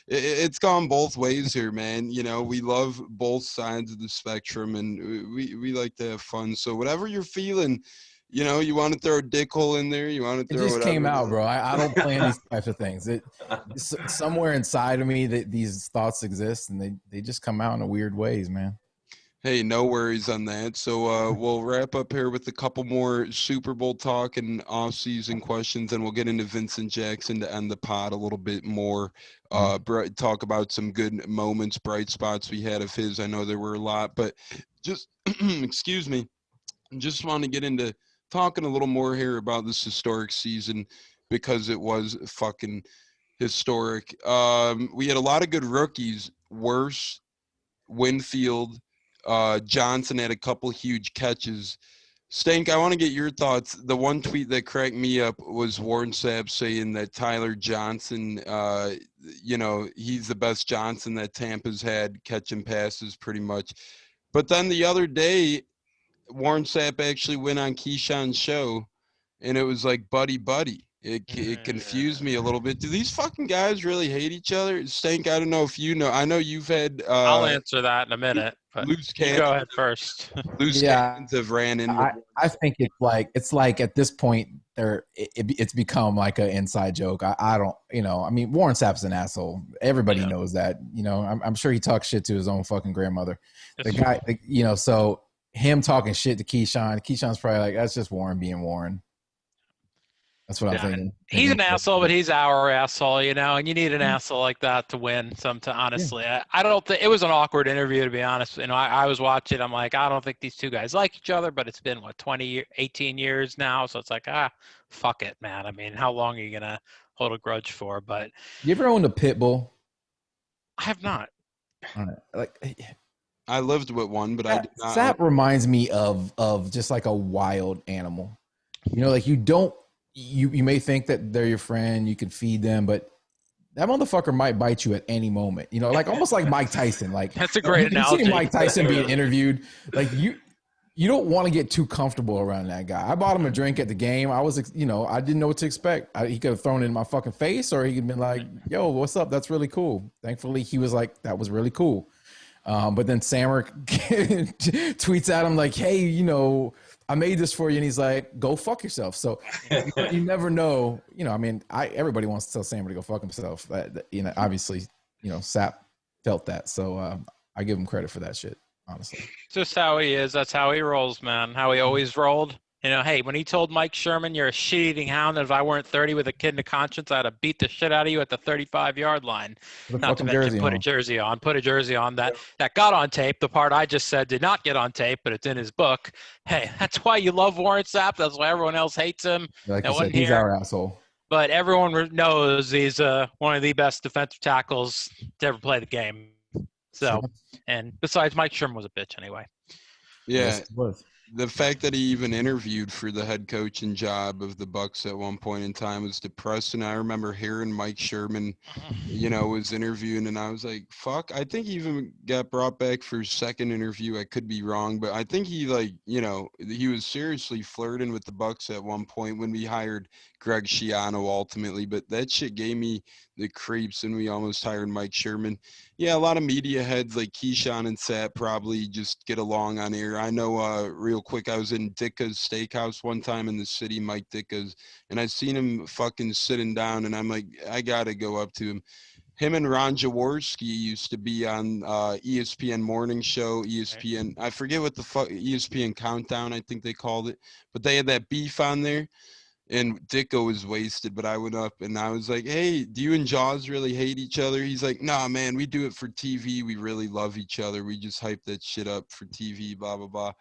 it's gone both ways here, man. We love both sides of the spectrum, and we like to have fun. So whatever you're feeling, you want to throw a dick hole in there, you want to throw it. Just whatever. came out, bro. I don't plan these types of things. Somewhere inside of me that these thoughts exist, and they just come out in weird ways, man. Hey, no worries on that. So we'll wrap up here with a couple more Super Bowl talk and off-season questions, and we'll get into Vincent Jackson to end the pod a little bit more. Talk about some good moments, bright spots we had of his. I know there were a lot, but just excuse me. Just want to get into talking a little more here about this historic season because it was fucking historic. We had a lot of good rookies. Worse, Winfield. Johnson had a couple huge catches. Stank, I want to get your thoughts. The one tweet that cracked me up was Warren Sapp saying that Tyler Johnson, he's the best Johnson that Tampa's had catching passes pretty much. But then the other day, Warren Sapp actually went on Keyshawn's show, and it was like buddy. It confused me a little bit. Do these fucking guys really hate each other? Stank, I don't know if you know. I know you've had. I'll answer that in a minute. But Loose Cannons. You go ahead first. Loose Cannons have ran in. I think it's like at this point it's become like an inside joke. I don't, Warren Sapp's an asshole. Everybody knows that. I'm sure he talks shit to his own fucking grandmother. The guy, so him talking shit to Keyshawn's probably like, that's just Warren being Warren. That's what I'm thinking. He's an asshole, but he's our asshole, and you need an asshole like that to win. Honestly, I don't think it was an awkward interview, to be honest. I was watching. I'm like, I don't think these two guys like each other, but it's been 18 years now. So it's like, fuck it, man. I mean, how long are you going to hold a grudge for? But you ever owned a pit bull? I have not. I lived with one, but I did not. That reminds me of just like a wild animal. You may think that they're your friend, you can feed them, but that motherfucker might bite you at any moment. Almost like Mike Tyson. Like that's a great analogy. You see Mike Tyson being interviewed. Like you don't want to get too comfortable around that guy. I bought him a drink at the game. I was, I didn't know what to expect. He could have thrown it in my fucking face, or he could have been like, "Yo, what's up? That's really cool." Thankfully, he was like, "That was really cool." But then Sammer tweets at him like, hey, you know, I made this for you. And he's like, go fuck yourself. So you never know. You know, I mean, everybody wants to tell Sammer to go fuck himself. You know, obviously, you know, Sap felt that. So I give him credit for that shit, honestly. It's just how he is. That's how he rolls, man. How he always rolled. You know, hey, when he told Mike Sherman, you're a shit-eating hound, and if I weren't 30 with a kid in a conscience, I'd have beat the shit out of you at the 35-yard line. Not to mention put a jersey on that got on tape. The part I just said did not get on tape, but it's in his book. Hey, that's why you love Warren Sapp. That's why everyone else hates him. Like you said, he's our asshole. But everyone knows he's one of the best defensive tackles to ever play the game. So, and besides, Mike Sherman was a bitch anyway. Yeah. Yes, it was. The fact that he even interviewed for the head coaching job of the Bucs at one point in time was depressing. I remember hearing Mike Sherman, you know, was interviewing, and I was like, fuck. I think he even got brought back for his second interview. I could be wrong, but I think he, like, you know, he was seriously flirting with the Bucs at one point when we hired Greg Schiano ultimately, but that shit gave me the creeps, and we almost hired Mike Sherman. Yeah, a lot of media heads like Keyshawn and Sat probably just get along on air. I know real quick, I was in Dicka's Steakhouse one time in the city, Mike Dicka's, and I seen him fucking sitting down, and I'm like, I got to go up to him. Him and Ron Jaworski used to be on ESPN Morning Show, ESPN. I forget what the fuck, ESPN Countdown, I think they called it, but they had that beef on there. And Dicko was wasted, but I went up and I was like, hey, do you and Jaws really hate each other? He's like, nah, man, we do it for TV. We really love each other. We just hype that shit up for TV, blah, blah, blah.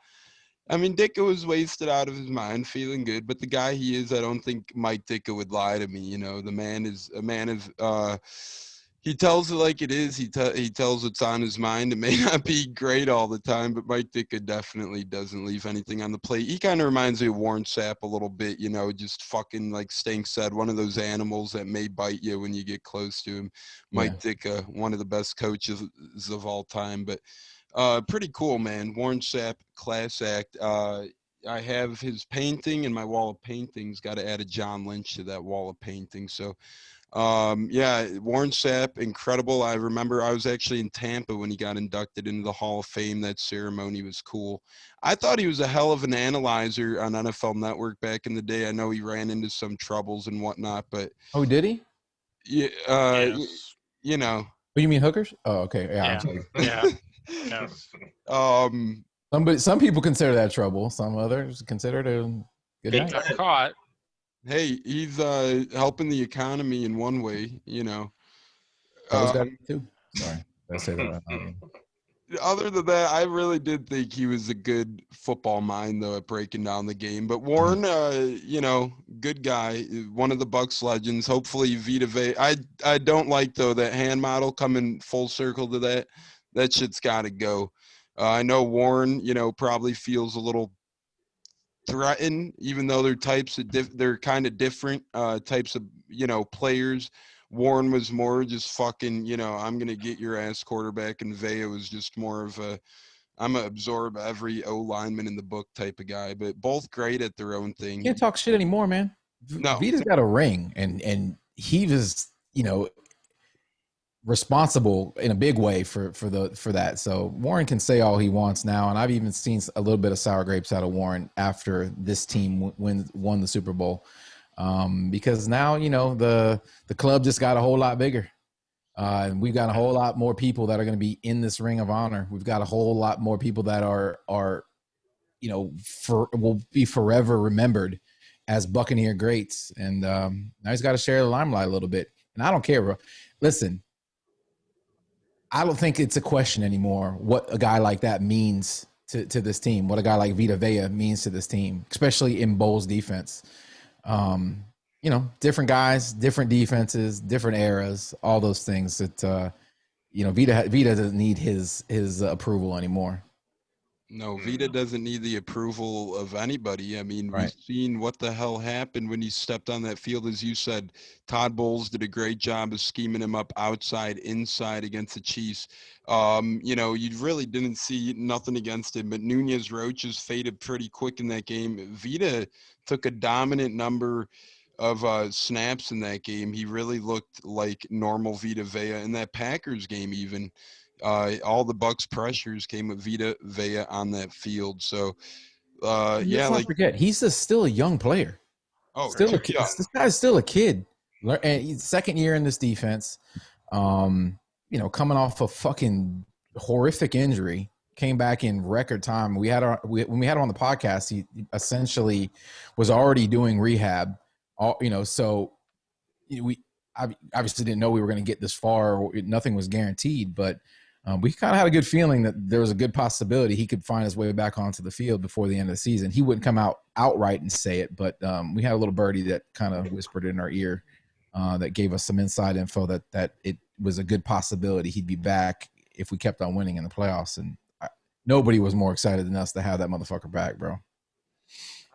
I mean, Dicko was wasted out of his mind, feeling good. But the guy he is, I don't think Mike Dicko would lie to me. You know, the man is a man of he tells it like it is. He tells what's on his mind. It may not be great all the time, but Mike Ditka definitely doesn't leave anything on the plate. He kind of reminds me of Warren Sapp a little bit, you know, just fucking, like Stanks said, one of those animals that may bite you when you get close to him. Mike Ditka, one of the best coaches of all time, but pretty cool, man. Warren Sapp, class act. I have his painting in my wall of paintings. Got to add a John Lynch to that wall of paintings. So, yeah, Warren Sapp, incredible. I remember I was actually in Tampa when he got inducted into the Hall of Fame. That ceremony was cool. I thought he was a hell of an analyzer on NFL Network back in the day. I know he ran into some troubles and whatnot, but did he? Yeah, Yes. you know. What, you mean hookers? Oh, okay. Yeah. But some people consider that trouble. Some others consider it a good night. Got caught. Hey, he's helping the economy in one way, you know. Too. Sorry, I say that. Other than that, I really did think he was a good football mind, though, at breaking down the game. But Warren, you know, good guy, one of the Bucs legends. Hopefully, Vita Vea. I don't like, though, that hand model coming full circle to that. That shit's got to go. I know Warren, you know, probably feels a little threatened, even though they're kind of different types of, you know, players. Warren was more just fucking, you know, I'm gonna get your ass quarterback, and Vea was just more of a, I'm gonna absorb every O lineman in the book type of guy. But both great at their own thing. You can't talk shit anymore, man. No, Vita's got a ring, and he was, you know, responsible in a big way for that. So Warren can say all he wants now, and I've even seen a little bit of sour grapes out of Warren after this team won the Super Bowl, because now, you know, the club just got a whole lot bigger, and we've got a whole lot more people that are going to be in this Ring of Honor. We've got a whole lot more people that are you know, will be forever remembered as Buccaneer greats, and now he's got to share the limelight a little bit. And I don't care, bro. Listen, I don't think it's a question anymore what a guy like that means to this team, what a guy like Vita Vea means to this team, especially in Bowles defense. You know, different guys, different defenses, different eras, all those things that, you know, Vita doesn't need his approval anymore. No, Vita doesn't need the approval of anybody. I mean, We've seen what the hell happened when he stepped on that field. As you said, Todd Bowles did a great job of scheming him up outside, inside against the Chiefs. You know, you really didn't see nothing against him, but Nunez Roaches faded pretty quick in that game. Vita took a dominant number of snaps in that game. He really looked like normal Vita Vea in that Packers game even. all the Bucks pressures came with Vita Vea on that field. So, Let's not forget, he's still a young player. Oh, still a kid. This guy's still a kid. And he's second year in this defense. Coming off a fucking horrific injury, came back in record time. When we had him on the podcast, he essentially was already doing rehab. So we obviously didn't know we were going to get this far. Nothing was guaranteed, but we kind of had a good feeling that there was a good possibility he could find his way back onto the field before the end of the season. He wouldn't come out outright and say it, but we had a little birdie that kind of whispered in our ear that gave us some inside info that it was a good possibility he'd be back if we kept on winning in the playoffs. And nobody was more excited than us to have that motherfucker back, bro.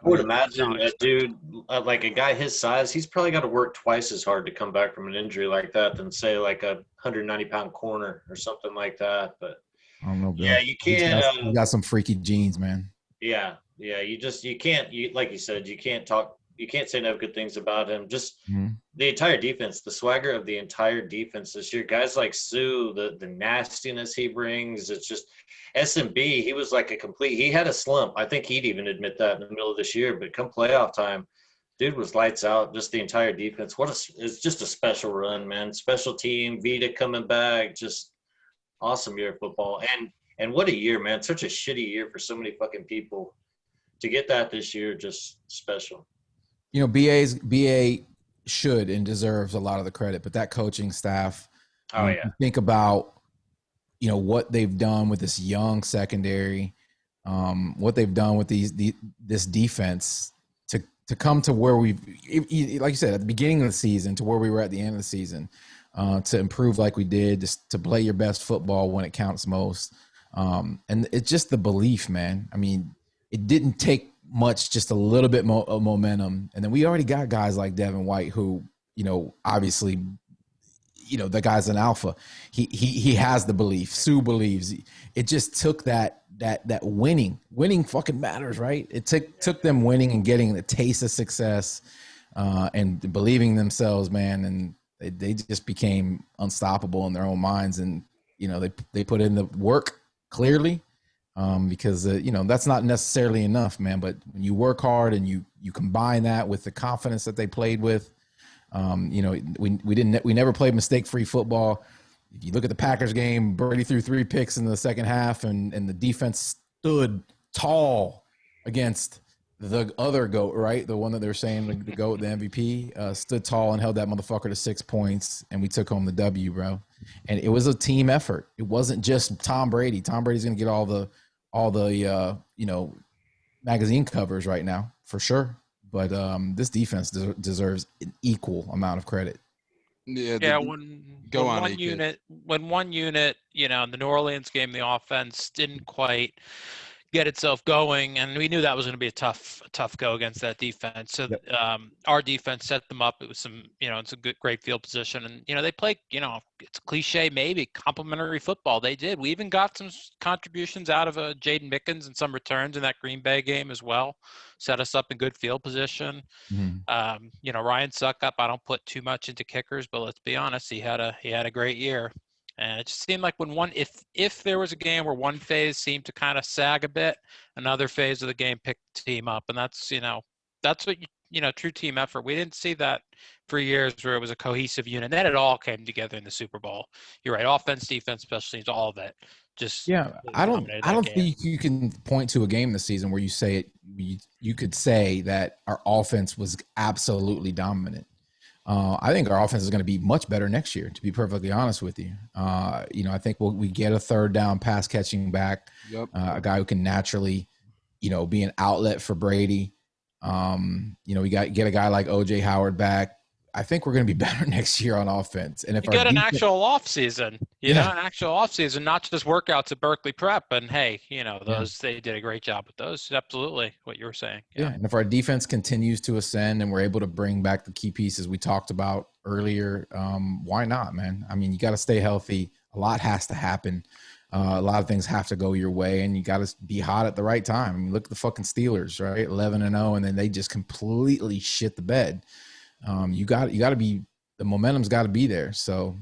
I would imagine a dude like a guy his size, he's probably got to work twice as hard to come back from an injury like that than say like a 190-pound corner or something like that. But I don't know, Bill. Yeah, you can't. He got some freaky genes, man. Yeah. You can't. Like you said, you can't say no good things about him. Just the entire defense, the swagger of the entire defense this year. Guys like Sue, the nastiness he brings. It's just SMB. He was like he had a slump. I think he'd even admit that in the middle of this year. But come playoff time, dude was lights out. Just the entire defense. It's just a special run, man. Special team. Vita coming back. Just awesome year of football. And what a year, man. Such a shitty year for so many fucking people. To get that this year, just special. BA should and deserves a lot of the credit, but that coaching staff, think about, what they've done with this young secondary, what they've done with this defense to come to where we've, like you said, at the beginning of the season to where we were at the end of the season, to improve like we did, just to play your best football when it counts most. And it's just the belief, man. I mean, it didn't take much, just a little bit of momentum. And then we already got guys like Devin White who, obviously, the guy's an alpha. He has the belief. Sue believes. It just took that winning fucking matters, right? It took them winning and getting the taste of success and believing themselves, man. And they just became unstoppable in their own minds. And, they put in the work clearly. Because that's not necessarily enough, man. But when you work hard and you combine that with the confidence that they played with, we never played mistake-free football. If you look at the Packers game, Brady threw 3 picks in the second half, and the defense stood tall against the other GOAT, right? The one that they're saying the GOAT, the MVP, stood tall and held that motherfucker to 6 points, and we took home the W, bro. And it was a team effort. It wasn't just Tom Brady. Tom Brady's going to get all the magazine covers right now for sure. But this defense deserves an equal amount of credit. When one unit, in the New Orleans game, the offense didn't quite get itself going, and we knew that was going to be a tough go against that defense. So our defense set them up. It was it's a great field position, and they played, it's cliche maybe, complimentary football. They did. We even got some contributions out of Jaden Mickens and some returns in that Green Bay game as well. Set us up in good field position. Ryan Suckup, I don't put too much into kickers, but let's be honest, he had a great year. And it just seemed like if there was a game where one phase seemed to kind of sag a bit, another phase of the game picked the team up. And that's what, true team effort. We didn't see that for years where it was a cohesive unit. Then it all came together in the Super Bowl. You're right. Offense, defense, special teams, all of it. I don't think you can point to a game this season where you say it. You could say that our offense was absolutely dominant. I think our offense is going to be much better next year, to be perfectly honest with you. I think we get a third down pass catching back, a guy who can naturally, be an outlet for Brady. We get a guy like OJ Howard back. I think we're going to be better next year on offense. And if you get an actual off season, an actual off season, not just workouts at Berkeley Prep. And hey, they did a great job with those. Absolutely, what you were saying. Yeah. And if our defense continues to ascend and we're able to bring back the key pieces we talked about earlier, why not, man? I mean, you got to stay healthy. A lot has to happen. A lot of things have to go your way, and you got to be hot at the right time. I mean, look at the fucking Steelers, right? 11-0, and then they just completely shit the bed. You got to be, the momentum's got to be there. So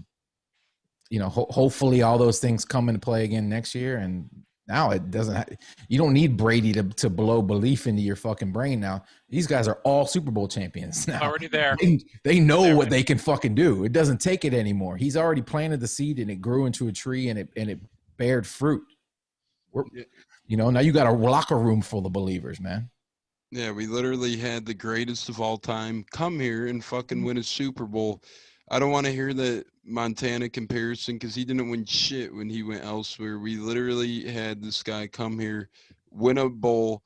hopefully all those things come into play again next year. And now it doesn't. You don't need Brady to blow belief into your fucking brain. Now these guys are all Super Bowl champions now. Already there. They know what they can fucking do. It doesn't take it anymore. He's already planted the seed and it grew into a tree and it bared fruit. Now you got a locker room full of believers, man. Yeah, we literally had the greatest of all time come here and fucking win a Super Bowl. I don't want to hear that Montana comparison because he didn't win shit when he went elsewhere. We literally had this guy come here, win a bowl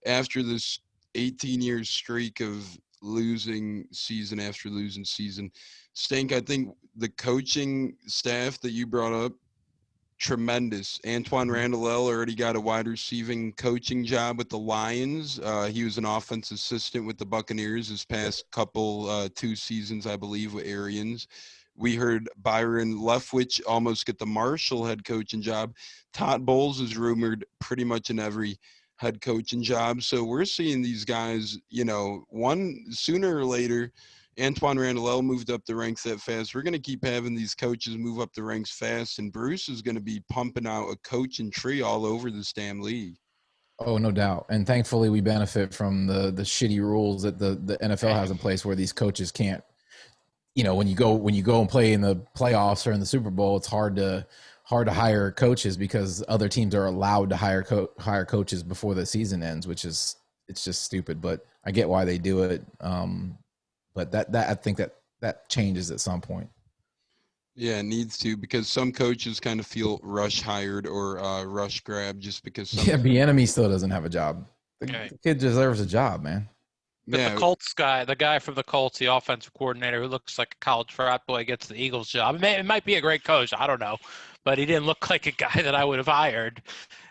after this 18-year streak of losing season after losing season. Stank, I think the coaching staff that you brought up, tremendous. Antoine Randall already got a wide receiving coaching job with the Lions. He was an offensive assistant with the Buccaneers his past couple 2 seasons, I believe, with Arians. We heard Byron Leftwich almost get the Marshall head coaching job. Todd Bowles is rumored pretty much in every head coaching job. So we're seeing these guys, one sooner or later. Antoine Randall moved up the ranks that fast. We're going to keep having these coaches move up the ranks fast, and Bruce is going to be pumping out a coaching tree all over this damn league. Oh, no doubt. And thankfully, we benefit from the shitty rules that the NFL has in place, where these coaches can't. When you go and play in the playoffs or in the Super Bowl, it's hard to hire coaches because other teams are allowed to hire coaches before the season ends, which is it's just stupid. But I get why they do it. But that I think that changes at some point. Yeah, it needs to, because some coaches kind of feel rush hired or rush grabbed just because. Bieniemy still doesn't have a job. The kid deserves a job, man. But the Colts guy, the guy from the Colts, the offensive coordinator who looks like a college frat boy, gets the Eagles job. It might be a great coach. I don't know. But he didn't look like a guy that I would have hired.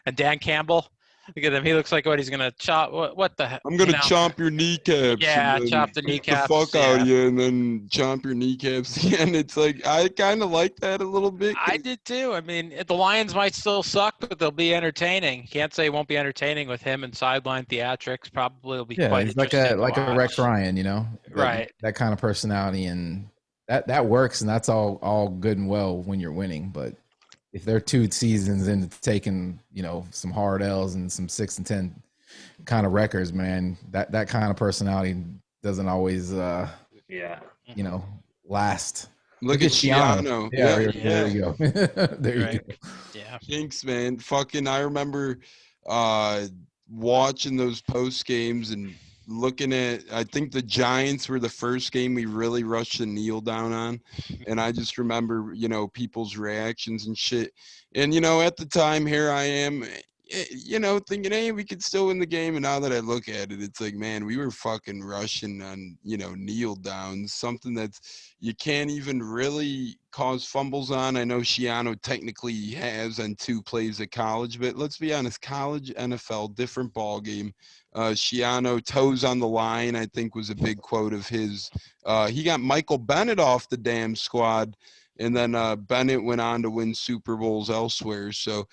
And Dan Campbell, look at him. He looks like what he's going to chop. What the heck? I'm going to chomp your kneecaps. Yeah, chop the kneecaps. The fuck out of you and then chomp your kneecaps. And it's like, I kind of like that a little bit. I did too. I mean, the Lions might still suck, but they'll be entertaining. Can't say it won't be entertaining with him and sideline theatrics. Probably will be quite he's interesting. like a Rex Ryan, Right. That kind of personality, and that works, and that's all good and well when you're winning. But if they're 2 seasons into taking, some hard L's and some 6-10 kind of records, man, that kind of personality doesn't always, last. Look at Shiano. There you go. There you go. Yeah. Thanks, man. Fucking, I remember watching those post games and looking at, I think the Giants were the first game we really rushed the kneel down on. And I just remember, people's reactions and shit. And, at the time, here I am, thinking, hey, we could still win the game. And now that I look at it, it's like, man, we were fucking rushing on, kneel downs, something that you can't even really cause fumbles on. I know Shiano technically has on 2 plays at college, but let's be honest, college, NFL, different ball game. Shiano, toes on the line, I think was a big quote of his. He got Michael Bennett off the damn squad, and then Bennett went on to win Super Bowls elsewhere. So,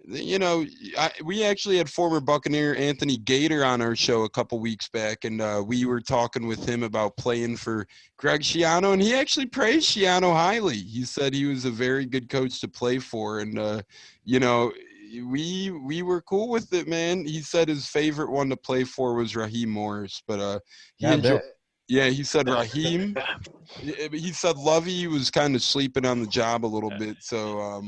we actually had former Buccaneer Anthony Gator on our show a couple weeks back, and we were talking with him about playing for Greg Schiano, and he actually praised Schiano highly. He said he was a very good coach to play for, and we were cool with it, man. He said his favorite one to play for was Raheem Morris, but he said Raheem. He said Lovey was kind of sleeping on the job a little bit, so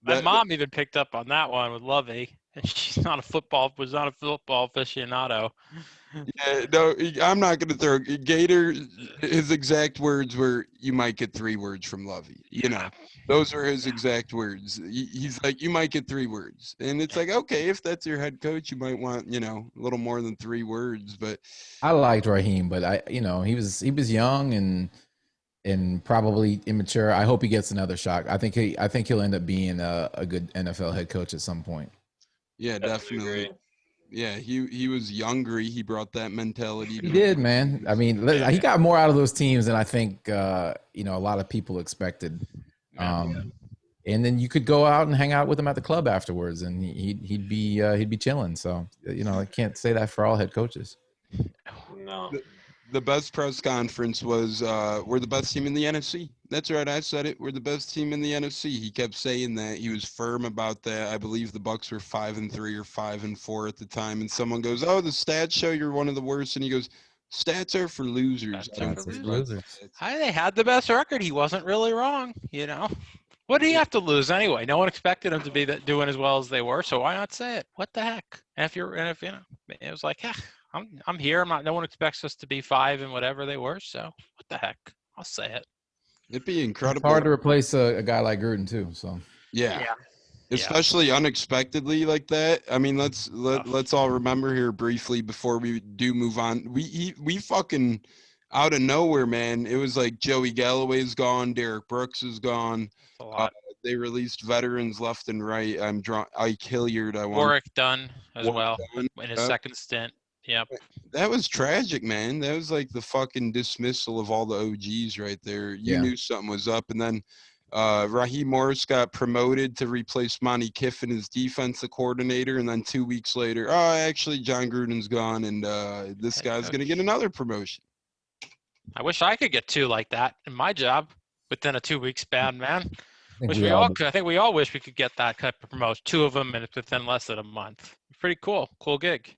my mom even picked up on that one with Lovey. She's not a football aficionado. Yeah, no, I'm not going to throw Gator. His exact words were, "You might get 3 words from Lovey." Those were his exact words. He's like, "You might get 3 words," and it's like, okay, if that's your head coach, you might want a little more than 3 words. But I liked Raheem, but he was young and probably immature. I hope he gets another shot. I think he'll end up being a good NFL head coach at some point. Yeah, definitely. Yeah, he was younger. He brought that mentality. He did, man. I mean, he got more out of those teams than I think a lot of people expected. And then you could go out and hang out with him at the club afterwards, and he'd be chilling. So I can't say that for all head coaches. No. The best press conference was we're the best team in the NFC. That's right, I said it. We're the best team in the NFC. He kept saying that. He was firm about that. I believe the Bucs were 5-3 or 5-4 at the time. And someone goes, "Oh, the stats show you're one of the worst." And he goes, "Stats are for losers." Stats are for losers. They had the best record. He wasn't really wrong, you know. What did he have to lose anyway? No one expected him to be doing as well as they were, so why not say it? What the heck? And if you know, it was like, I'm here. No one expects us to be 5 and whatever they were, so what the heck? I'll say it. It'd be incredible. It's hard to replace a guy like Gruden too. So yeah. Especially unexpectedly like that. I mean, let's all remember here briefly before we do move on. We fucking out of nowhere, man. It was like Joey Galloway's gone, Derek Brooks is gone. A lot. They released veterans left and right. Ike Hilliard. Warwick Dunn as well Dunn. in his second stint. Yep. That was tragic, man. That was like the fucking dismissal of all the OGs right there. You knew something was up. And then Raheem Morris got promoted to replace Monty Kiffin as defensive coordinator. And then 2 weeks later, actually, John Gruden's gone, and this guy's going to get another promotion. I wish I could get 2 like that in my job within a 2-week span, man. I think we all wish we could get that type of promotion. 2 of them within less than a month. Pretty cool. Cool gig.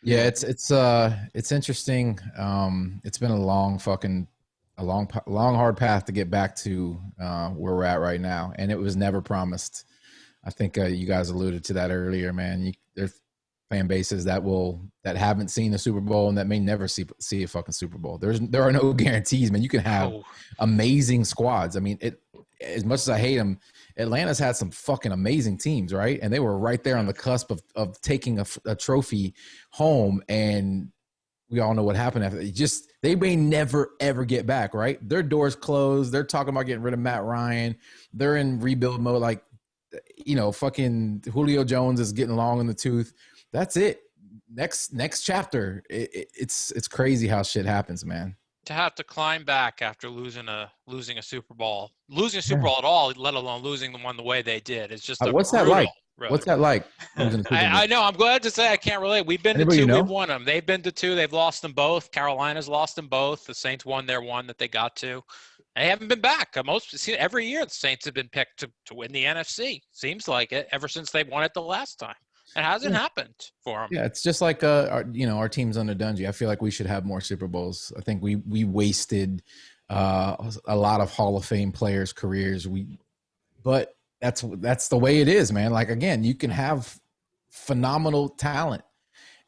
Yeah, it's interesting. It's been a long hard path to get back to where we're at right now, and it was never promised. I think you guys alluded to that earlier, man. There's fan bases that haven't seen a Super Bowl and that may never see a fucking Super Bowl. There are no guarantees, man. You can have amazing squads. I mean, as much as I hate them, Atlanta's had some fucking amazing teams, right? And they were right there on the cusp of taking a trophy home, and we all know what happened after. They may never ever get back, right? Their doors closed. They're talking about getting rid of Matt Ryan. They're in rebuild mode. Like, you know, fucking Julio Jones is getting long in the tooth. That's it. Next chapter. It's crazy how shit happens, man. To have to climb back after losing a Super Bowl at all, let alone losing the one the way they did, it's just what's that like? Road. What's that like? I know. I'm glad to say I can't relate. We've been to 2. We've won them. They've been to 2. They've lost them both. Carolina's lost them both. The Saints won their one that they got to. They haven't been back. Every year the Saints have been picked to win the NFC. Seems like it ever since they won it the last time. It hasn't happened for them. Yeah, it's just like our team's under Dungy. I feel like we should have more Super Bowls. I think we wasted a lot of Hall of Fame players' careers. But that's the way it is, man. Like, again, you can have phenomenal talent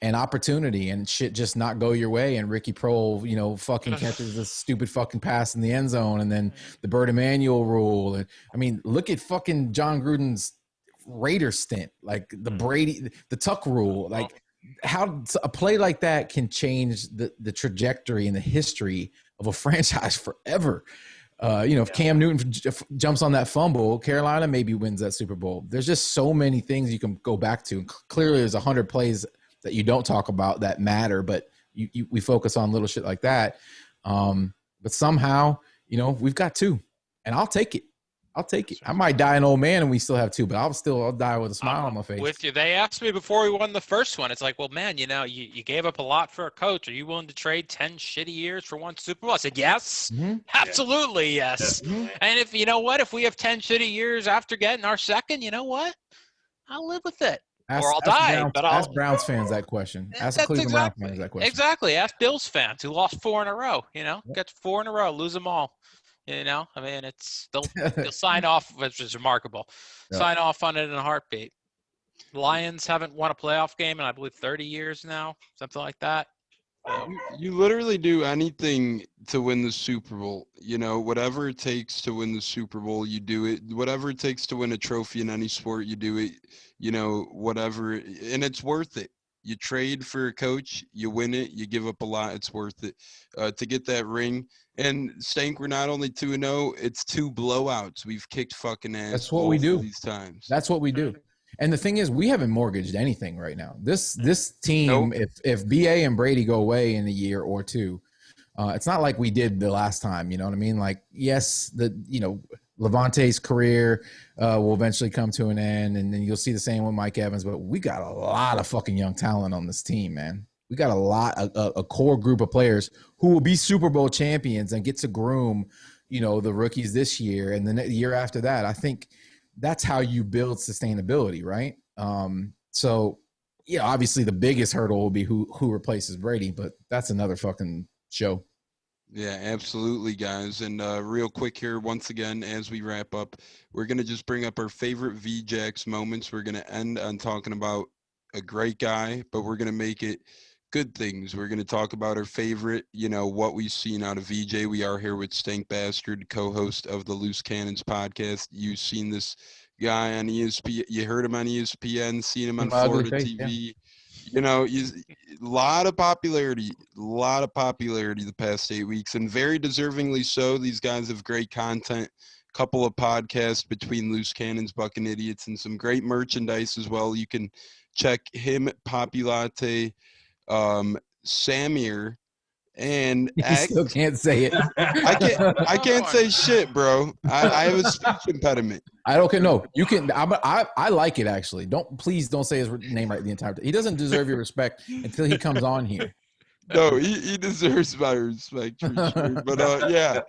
and opportunity and shit just not go your way. And Ricky Prohl, you know, fucking catches this stupid fucking pass in the end zone, and then the Bert Emanuel rule. And I mean, look at fucking John Gruden's Raider stint, like the Tuck rule. Like, how a play like that can change the trajectory and the history of a franchise forever. If Cam Newton jumps on that fumble, Carolina maybe wins that Super Bowl. There's just so many things you can go back to. Clearly, there's 100 plays that you don't talk about that matter, but we focus on little shit like that. But somehow, you know, we've got 2, and I'll take it. I might die an old man and we still have 2, but I'll die with a smile on my face. With you. They asked me before we won the first one. It's like, well, man, you know, you gave up a lot for a coach. Are you willing to trade 10 shitty years for 1 Super Bowl? I said, yes, absolutely, yes. Mm-hmm. And if we have 10 shitty years after getting our second, you know what? I'll live with it. Or I'll die. Ask Browns fans that question. Ask Cleveland Browns fans that question. Exactly. Ask Bills fans who lost 4 in a row. You know, gets 4 in a row, lose them all. You know, I mean, they'll sign off, which is remarkable. Yep. Sign off on it in a heartbeat. Lions haven't won a playoff game in, I believe, 30 years now, something like that. You literally do anything to win the Super Bowl. You know, whatever it takes to win the Super Bowl, you do it. Whatever it takes to win a trophy in any sport, you do it. You know, whatever, and it's worth it. You trade for a coach, you win it, you give up a lot, it's worth it to get that ring. And Stank, we're not only 2-0, it's 2 blowouts. We've kicked fucking ass. That's what we do. These times. That's what we do. And the thing is, we haven't mortgaged anything right now. This team, if BA and Brady go away in a year or 2, it's not like we did the last time. You know what I mean? Like, yes, Levante's career will eventually come to an end, and then you'll see the same with Mike Evans. But we got a lot of fucking young talent on this team, man. we got a core group of players who will be Super Bowl champions and get to groom, the rookies this year and the year after that. I think that's how you build sustainability, right? So yeah, obviously the biggest hurdle will be who replaces Brady, but that's another fucking show. Yeah, absolutely, guys. And real quick here, once again, as we wrap up, we're going to just bring up our favorite VJax moments. We're going to end on talking about a great guy, but we're going to make it good things. We're going to talk about our favorite, what we've seen out of VJ. We are here with Stank Bastard, co-host of the Loose Cannons podcast. You've seen this guy on ESPN. You heard him on ESPN, seen him on Florida TV. Yeah. A lot of popularity the past 8 weeks, and very deservingly so. These guys have great content, couple of podcasts between Loose Cannons Buccanidiots, and some great merchandise as well. You can check him, Populate, Samir, and I still can't say it. I can't say shit, bro. I have a speech impediment. I don't know. You can. I like it actually. Please don't say his name right the entire time. He doesn't deserve your respect until he comes on here. No, he deserves my respect for sure. But yeah.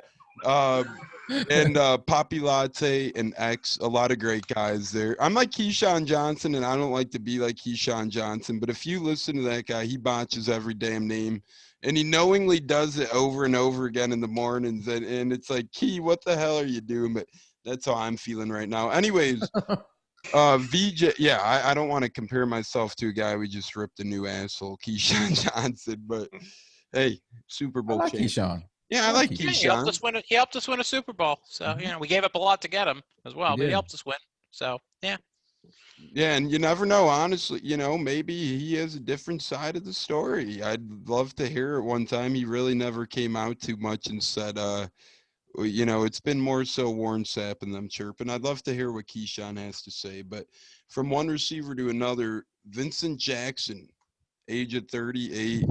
And Populate and X, a lot of great guys there. I'm like Keyshawn Johnson, and I don't like to be like Keyshawn Johnson, but if you listen to that guy, he botches every damn name, and he knowingly does it over and over again in the mornings, and it's like, Key, what the hell are you doing? But that's how I'm feeling right now. Anyways, VJ, yeah, I don't want to compare myself to a guy we just ripped a new asshole, Keyshawn Johnson, but hey, Super Bowl champion. Keyshawn. Yeah, I like Keyshawn. He helped us win a Super Bowl. So, we gave up a lot to get him as well, but he helped us win. So, yeah. Yeah, and you never know, honestly, maybe he has a different side of the story. I'd love to hear it. One time he really never came out too much and said, it's been more so Warren Sapp and them chirping. I'd love to hear what Keyshawn has to say. But from one receiver to another, Vincent Jackson, age of 38,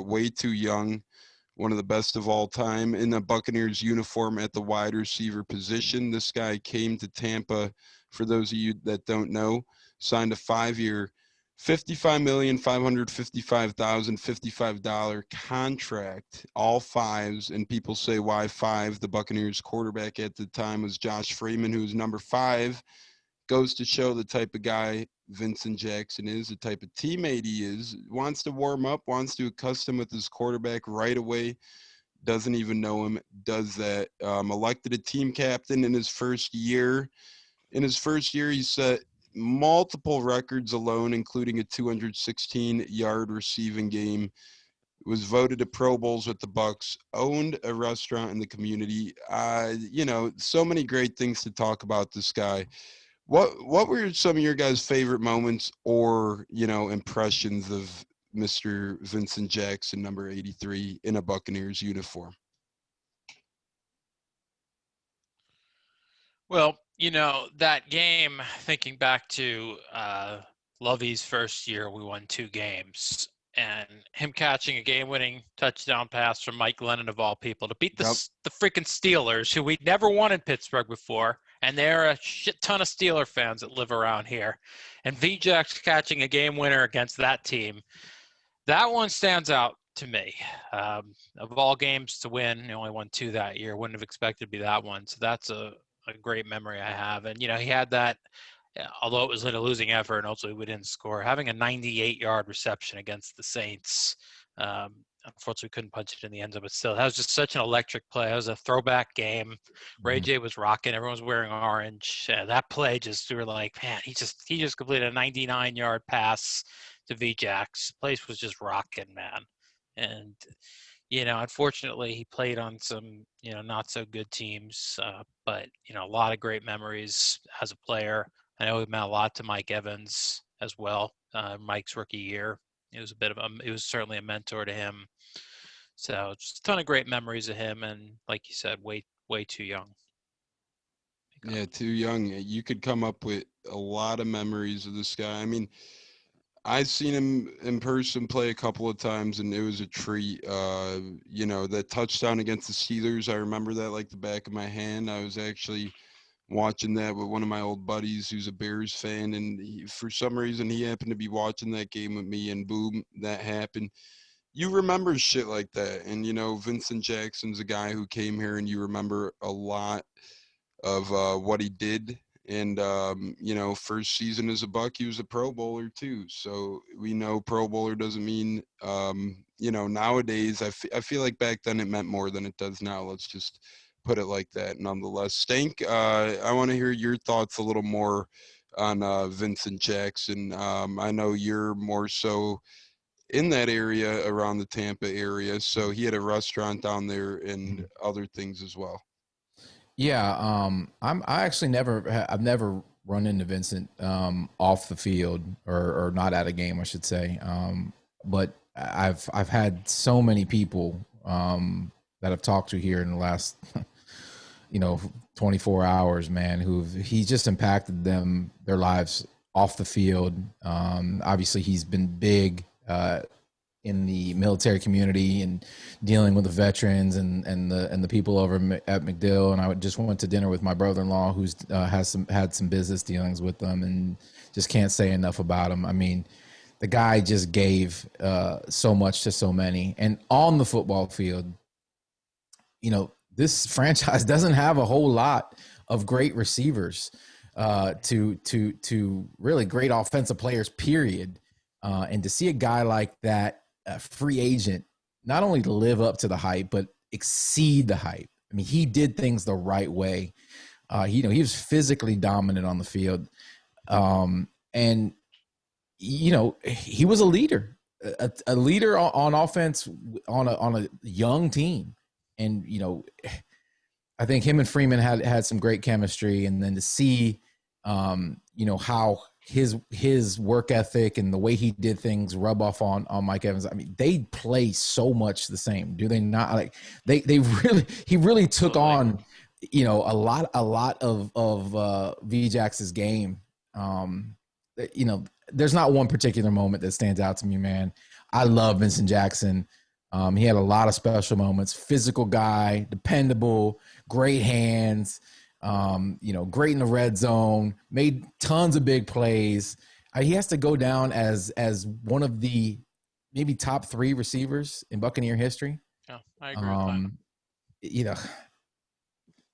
way too young. One of the best of all time in the Buccaneers uniform at the wide receiver position. This guy came to Tampa, for those of you that don't know, signed a 5-year, $55,555,055 contract, all fives. And people say, why 5? The Buccaneers quarterback at the time was Josh Freeman, who was number 5. Goes to show the type of guy Vincent Jackson is, the type of teammate he is, wants to warm up, wants to accustom with his quarterback right away, doesn't even know him, does that. Elected a team captain in his first year. In his first year, he set multiple records alone, including a 216-yard receiving game. Was voted to Pro Bowls with the Bucs, owned a restaurant in the community. So many great things to talk about this guy. What were some of your guys' favorite moments or, impressions of Mr. Vincent Jackson, number 83, in a Buccaneers uniform? Well, that game, thinking back to Lovey's first year, we won 2 games. And him catching a game-winning touchdown pass from Mike Glennon, of all people, to beat the freaking Steelers, who we'd never won in Pittsburgh before. And there are a shit ton of Steeler fans that live around here. And VJax catching a game winner against that team, that one stands out to me. Of all games to win, he only won 2 that year. Wouldn't have expected to be that one. So that's a great memory I have. And, he had that, although it was in a losing effort and ultimately we didn't score, having a 98-yard reception against the Saints. Unfortunately, couldn't punch it in the end zone, but still, that was just such an electric play. It was a throwback game. Ray J was rocking. Everyone was wearing orange. That play we were like, man, he just completed a 99-yard pass to VJax. The place was just rocking, man. And, unfortunately, he played on some, not so good teams. But, a lot of great memories as a player. I know he meant a lot to Mike Evans as well. Mike's rookie year. It was certainly a mentor to him. So just a ton of great memories of him. And like you said, way too young. Yeah, too young. You could come up with a lot of memories of this guy. I mean, I've seen him in person play a couple of times, and it was a treat. That touchdown against the Steelers, I remember that like the back of my hand. I was actually watching that with one of my old buddies who's a Bears fan, and for some reason he happened to be watching that game with me, and boom, that happened. You remember shit like that, and Vincent Jackson's a guy who came here, and you remember a lot of what he did. And first season as a Buck, he was a Pro Bowler too. So we know Pro Bowler doesn't mean nowadays. I feel like back then it meant more than it does now. Let's just put it like that. Nonetheless, Stank, I want to hear your thoughts a little more on Vincent Jackson. I know you're more so in that area around the Tampa area, so he had a restaurant down there and other things as well. Yeah, I've never run into Vincent off the field or not at a game, I should say. But I've had so many people that I've talked to here in the last 24 hours, man, he's just impacted their lives off the field. Obviously he's been big in the military community and dealing with the veterans and the people over at MacDill. And I just went to dinner with my brother-in-law who's had some business dealings with them, and just can't say enough about him. I mean, the guy just gave so much to so many. And on the football field, this franchise doesn't have a whole lot of great receivers to really great offensive players, period. And to see a guy like that, a free agent, not only to live up to the hype, but exceed the hype. I mean, he did things the right way. He was physically dominant on the field. And he was a leader, a leader on offense on a young team. And, I think him and Freeman had some great chemistry. And then to see, how his work ethic and the way he did things rub off on Mike Evans. I mean, they play so much the same, do they not? Like he really took on, a lot of V-Jax's game. There's not one particular moment that stands out to me, man. I love Vincent Jackson. He had a lot of special moments, physical guy, dependable, great hands, great in the red zone, made tons of big plays. He has to go down as one of the maybe top 3 receivers in Buccaneer history. Yeah, I agree with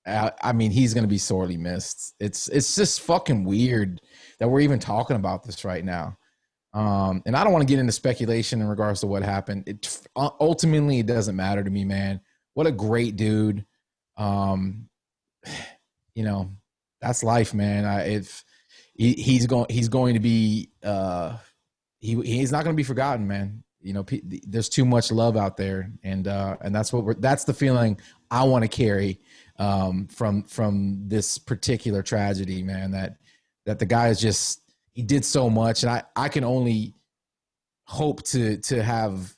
that. I mean, he's going to be sorely missed. It's just fucking weird that we're even talking about this right now. And I don't want to get into speculation in regards to what happened. Ultimately, it doesn't matter to me, man. What a great dude. That's life, man. He's going to be, he's not going to be forgotten, man. There's too much love out there, and that's that's the feeling I want to carry from this particular tragedy, man. That the guy is just, he did so much, and I can only hope to have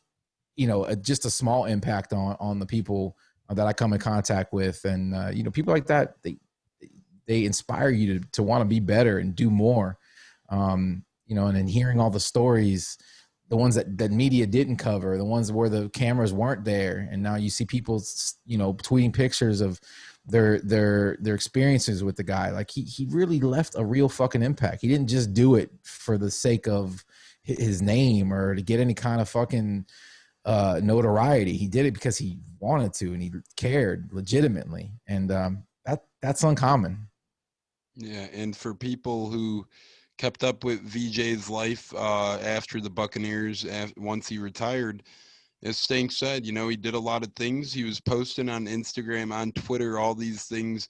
just a small impact on the people that I come in contact with, and people like that, they inspire you to want to be better and do more. And then hearing all the stories, the ones that media didn't cover, the ones where the cameras weren't there, and now you see people tweeting pictures of their experiences with the guy. Like he really left a real fucking impact. He didn't just do it for the sake of his name or to get any kind of fucking notoriety. He did it because he wanted to, and he cared legitimately, and that's uncommon. Yeah, and for people who kept up with VJ's life after the Buccaneers, once he retired, as Stank said, he did a lot of things. He was posting on Instagram, on Twitter, all these things,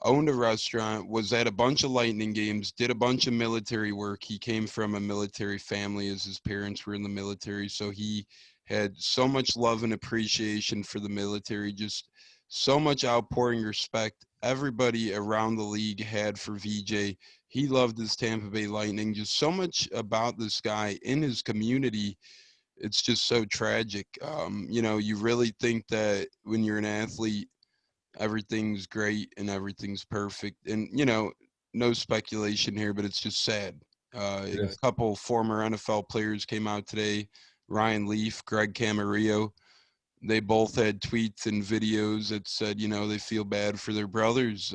owned a restaurant, was at a bunch of Lightning games, did a bunch of military work. He came from a military family as his parents were in the military, so he had so much love and appreciation for the military, just so much outpouring respect everybody around the league had for VJ. He loved his Tampa Bay Lightning, just so much about this guy in his community. It's just so tragic. You really think that when you're an athlete, everything's great and everything's perfect. And, no speculation here, but it's just sad. A couple former NFL players came out today, Ryan Leaf, Greg Camarillo. They both had tweets and videos that said, they feel bad for their brothers.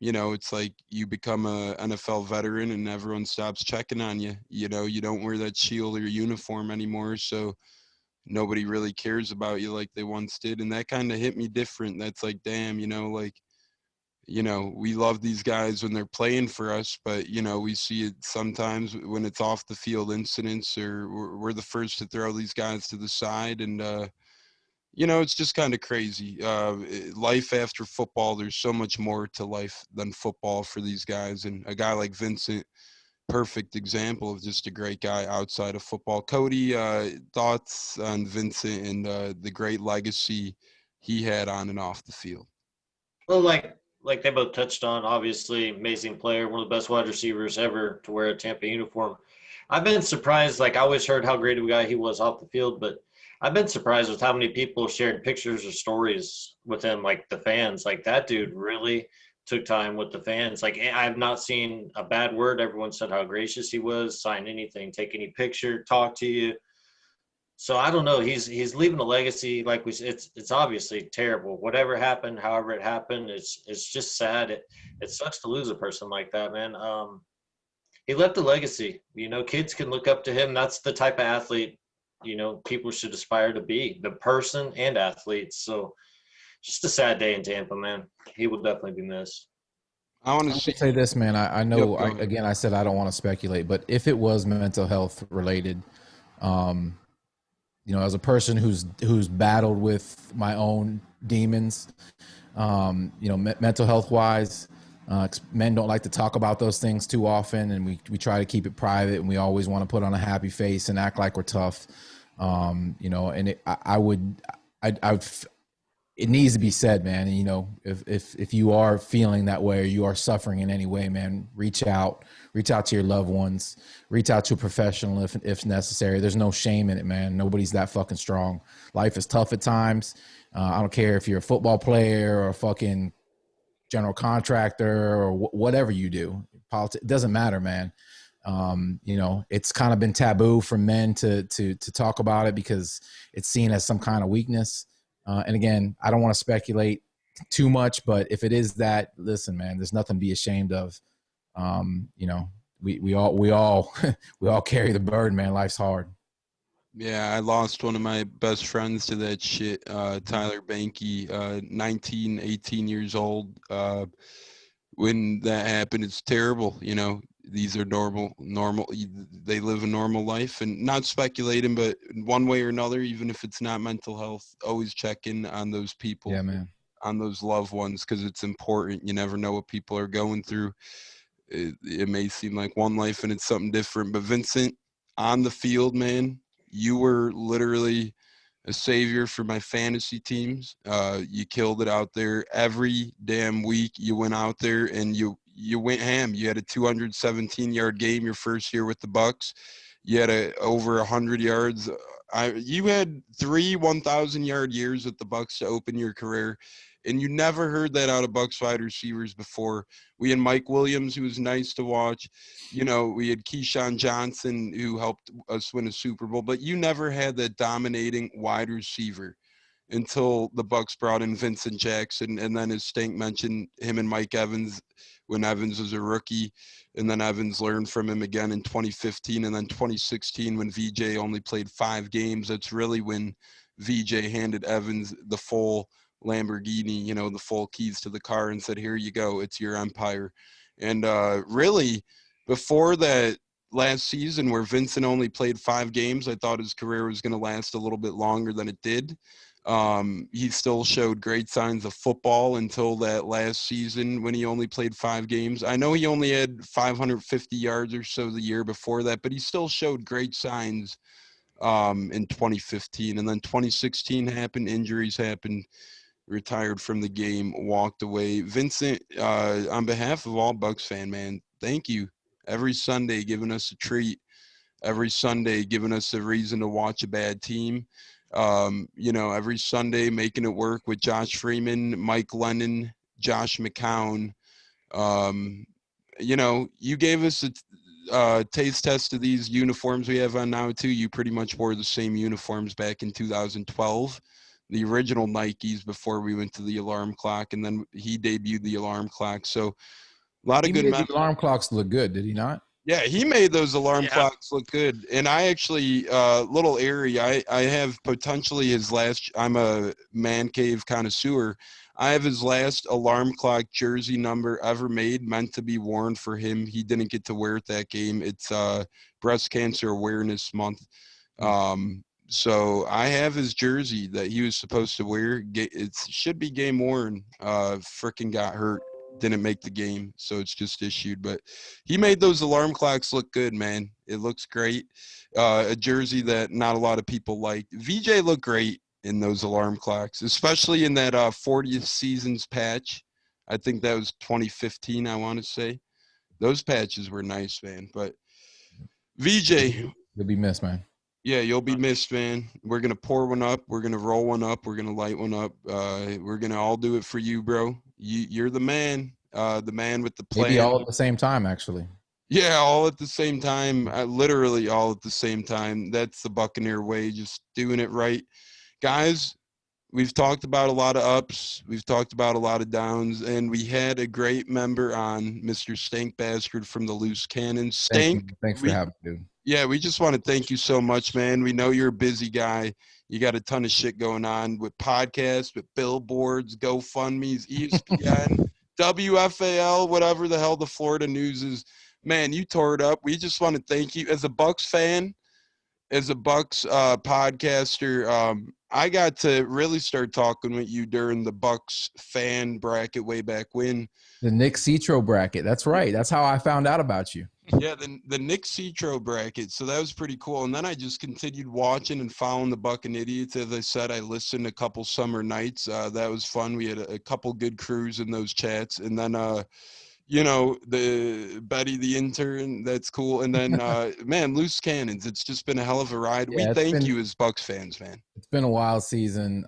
It's like you become a NFL veteran and everyone stops checking on you. You don't wear that shield or uniform anymore, so nobody really cares about you like they once did. And that kind of hit me different. That's like, damn, we love these guys when they're playing for us, but, we see it sometimes when it's off the field incidents, or we're the first to throw these guys to the side. And, it's just kind of crazy. Life after football, there's so much more to life than football for these guys. And a guy like Vincent, perfect example of just a great guy outside of football. Cody, thoughts on Vincent and the great legacy he had on and off the field? Well, like they both touched on, obviously amazing player, one of the best wide receivers ever to wear a Tampa uniform. I've been surprised. Like I always heard how great of a guy he was off the field, but I've been surprised with how many people shared pictures or stories with him, like the fans. Like that dude really took time with the fans. Like I've not seen a bad word. Everyone said how gracious he was, sign anything, take any picture, talk to you. So I don't know. He's leaving a legacy. Like it's obviously terrible. Whatever happened, however it happened, it's just sad. It sucks to lose a person like that, man. He left a legacy. Kids can look up to him. That's the type of athlete, people should aspire to be, the person and athletes. So just a sad day in Tampa, man. He will definitely be missed. I want to to say this, man. I know, Yep, again, I said I don't want to speculate, but if it was mental health related, as a person who's battled with my own demons, mental health wise, men don't like to talk about those things too often, and we try to keep it private, and we always want to put on a happy face and act like we're tough. And it needs to be said, man. And, if you are feeling that way or you are suffering in any way, man, reach out to your loved ones, reach out to a professional if necessary. There's no shame in it, man. Nobody's that fucking strong. Life is tough at times. I don't care if you're a football player or a fucking general contractor or whatever you do. It doesn't matter, man. It's kind of been taboo for men to talk about it because it's seen as some kind of weakness. And again, I don't want to speculate too much, but if it is that, listen, man, there's nothing to be ashamed of. We all carry the burden, man. Life's hard. Yeah, I lost one of my best friends to that shit, Tyler Banky, 19, 18 years old. When that happened, it's terrible. These are normal, they live a normal life, and not speculating, but one way or another, even if it's not mental health, always check in on those people, yeah, man, on those loved ones, because it's important. You never know what people are going through. It may seem like one life and it's something different, but Vincent, on the field, man, you were literally a savior for my fantasy teams. You killed it out there every damn week. You went out there and you went ham. You had a 217-yard game your first year with the Bucs. You had over 100 yards. You had 3 1,000-yard years with the Bucs to open your career, and you never heard that out of Bucs wide receivers before. We had Mike Williams, who was nice to watch. We had Keyshawn Johnson, who helped us win a Super Bowl, but you never had that dominating wide receiver until the Bucs brought in Vincent Jackson, and then, as Stank mentioned, him and Mike Evans when Evans was a rookie, and then Evans learned from him again in 2015, and then 2016 when VJ only played 5 games. That's really when VJ handed Evans the full Lamborghini, the full keys to the car, and said, "Here you go, it's your empire." And really, before that last season where Vincent only played 5 games, I thought his career was going to last a little bit longer than it did. He still showed great signs of football until that last season when he only played 5 games. I know he only had 550 yards or so the year before that, but he still showed great signs in 2015. And then 2016 happened, injuries happened, retired from the game, walked away. Vincent, on behalf of all Bucs fan, man, thank you. Every Sunday giving us a treat. Every Sunday giving us a reason to watch a bad team. Every Sunday making it work with Josh Freeman, Mike Lennon, Josh McCown. You gave us a taste test of these uniforms we have on now too. You pretty much wore the same uniforms back in 2012. the original Nikes before we went to the alarm clock, and then he debuted the alarm clock. So a lot of He good made the alarm clocks look good, did he not? Yeah, he made those alarm Yeah. clocks look good. And I actually, little airy, I have potentially his last, I'm a man cave connoisseur. I have his last alarm clock jersey number ever made, meant to be worn for him. He didn't get to wear it that game. It's Breast Cancer Awareness Month. So I have his jersey that he was supposed to wear. It should be game worn. Freaking got hurt. Didn't make the game, so it's just issued. But he made those alarm clocks look good, man. It looks great. A jersey that not a lot of people like. VJ looked great in those alarm clocks, especially in that 40th seasons patch. I think that was 2015, I want to say. Those patches were nice, man. But VJ, You'll be missed, man. yeah, you'll be missed, man. We're going to pour one up. We're going to roll one up. We're going to light one up. We're going to all do it for you, bro. You're the man with the plan. Maybe all at the same time, actually. Yeah, all at the same time. Literally all at the same time. That's the Buccaneer way, just doing it right. Guys, we've talked about a lot of ups. We've talked about a lot of downs. And we had a great member on, Mr. Stank Bastard from the Loose Cannons. Stank. Thanks for having me, dude. Yeah, we just want to thank you so much, man. We know you're a busy guy. You got a ton of shit going on with podcasts, with billboards, GoFundMes, ESPN, WFAL, whatever the hell the Florida news is. Man, you tore it up. We just want to thank you. As a Bucks fan, as a Bucks podcaster, I got to really start talking with you during the Bucks fan bracket way back when. The Nick Citro bracket. That's right. That's how I found out about you. Yeah, the Nick Citro bracket. So that was pretty cool. And then I just continued watching and following the Buccanidiots. As I said, I listened a couple summer nights. That was fun. We had a couple good crews in those chats. And then, the Betty the intern, that's cool. And then, man, Loose Cannons. It's just been a hell of a ride. Yeah, we thank you as Bucks fans, man. It's been a wild season.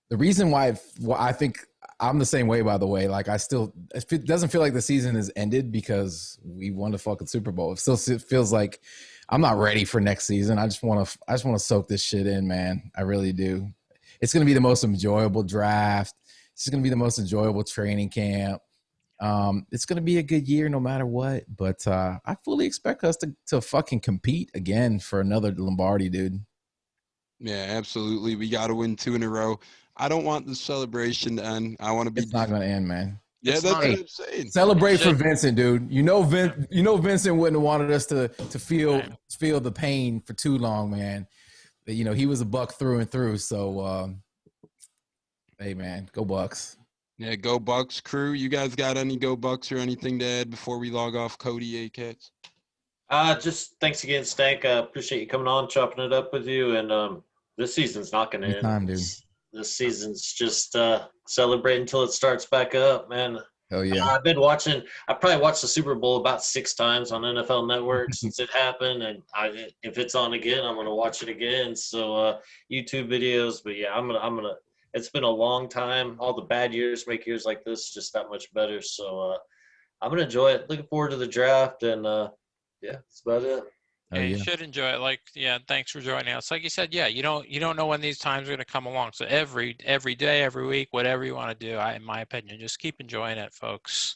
The reason why I think I'm the same way, by the way. Like, it doesn't feel like the season has ended because we won the fucking Super Bowl. It still feels like I'm not ready for next season. I just want to soak this shit in, man. I really do. It's going to be the most enjoyable draft. It's going to be the most enjoyable training camp. It's going to be a good year no matter what. But I fully expect us to fucking compete again for another Lombardi, dude. Yeah, absolutely. We got to win 2 in a row. I don't want the celebration to end. I want to be. It's not going to end, man. Yeah, that's what I'm saying. Celebrate for Vincent, dude. Vincent wouldn't have wanted us to feel the pain for too long, man. He was a Buck through and through. So, hey, man, go Bucks. Yeah, go Bucks. Krew, you guys got any go Bucks or anything to add before we log off? Cody, Katz? Just thanks again, Stank. Appreciate you coming on, chopping it up with you. And this season's not going to end. Dude. This season's just celebrate until it starts back up, man. Hell yeah. I've been watching. I probably watched the Super Bowl about 6 times on NFL Network since it happened, and if it's on again, I'm gonna watch it again. So YouTube videos, but yeah, I'm gonna. It's been a long time. All the bad years make years like this just that much better. So I'm gonna enjoy it. Looking forward to the draft, and yeah, that's about it. Yeah, you should enjoy it. Thanks for joining us. Like you said, you don't know when these times are going to come along. So every day, every week, whatever you want to do, in my opinion, just keep enjoying it, folks,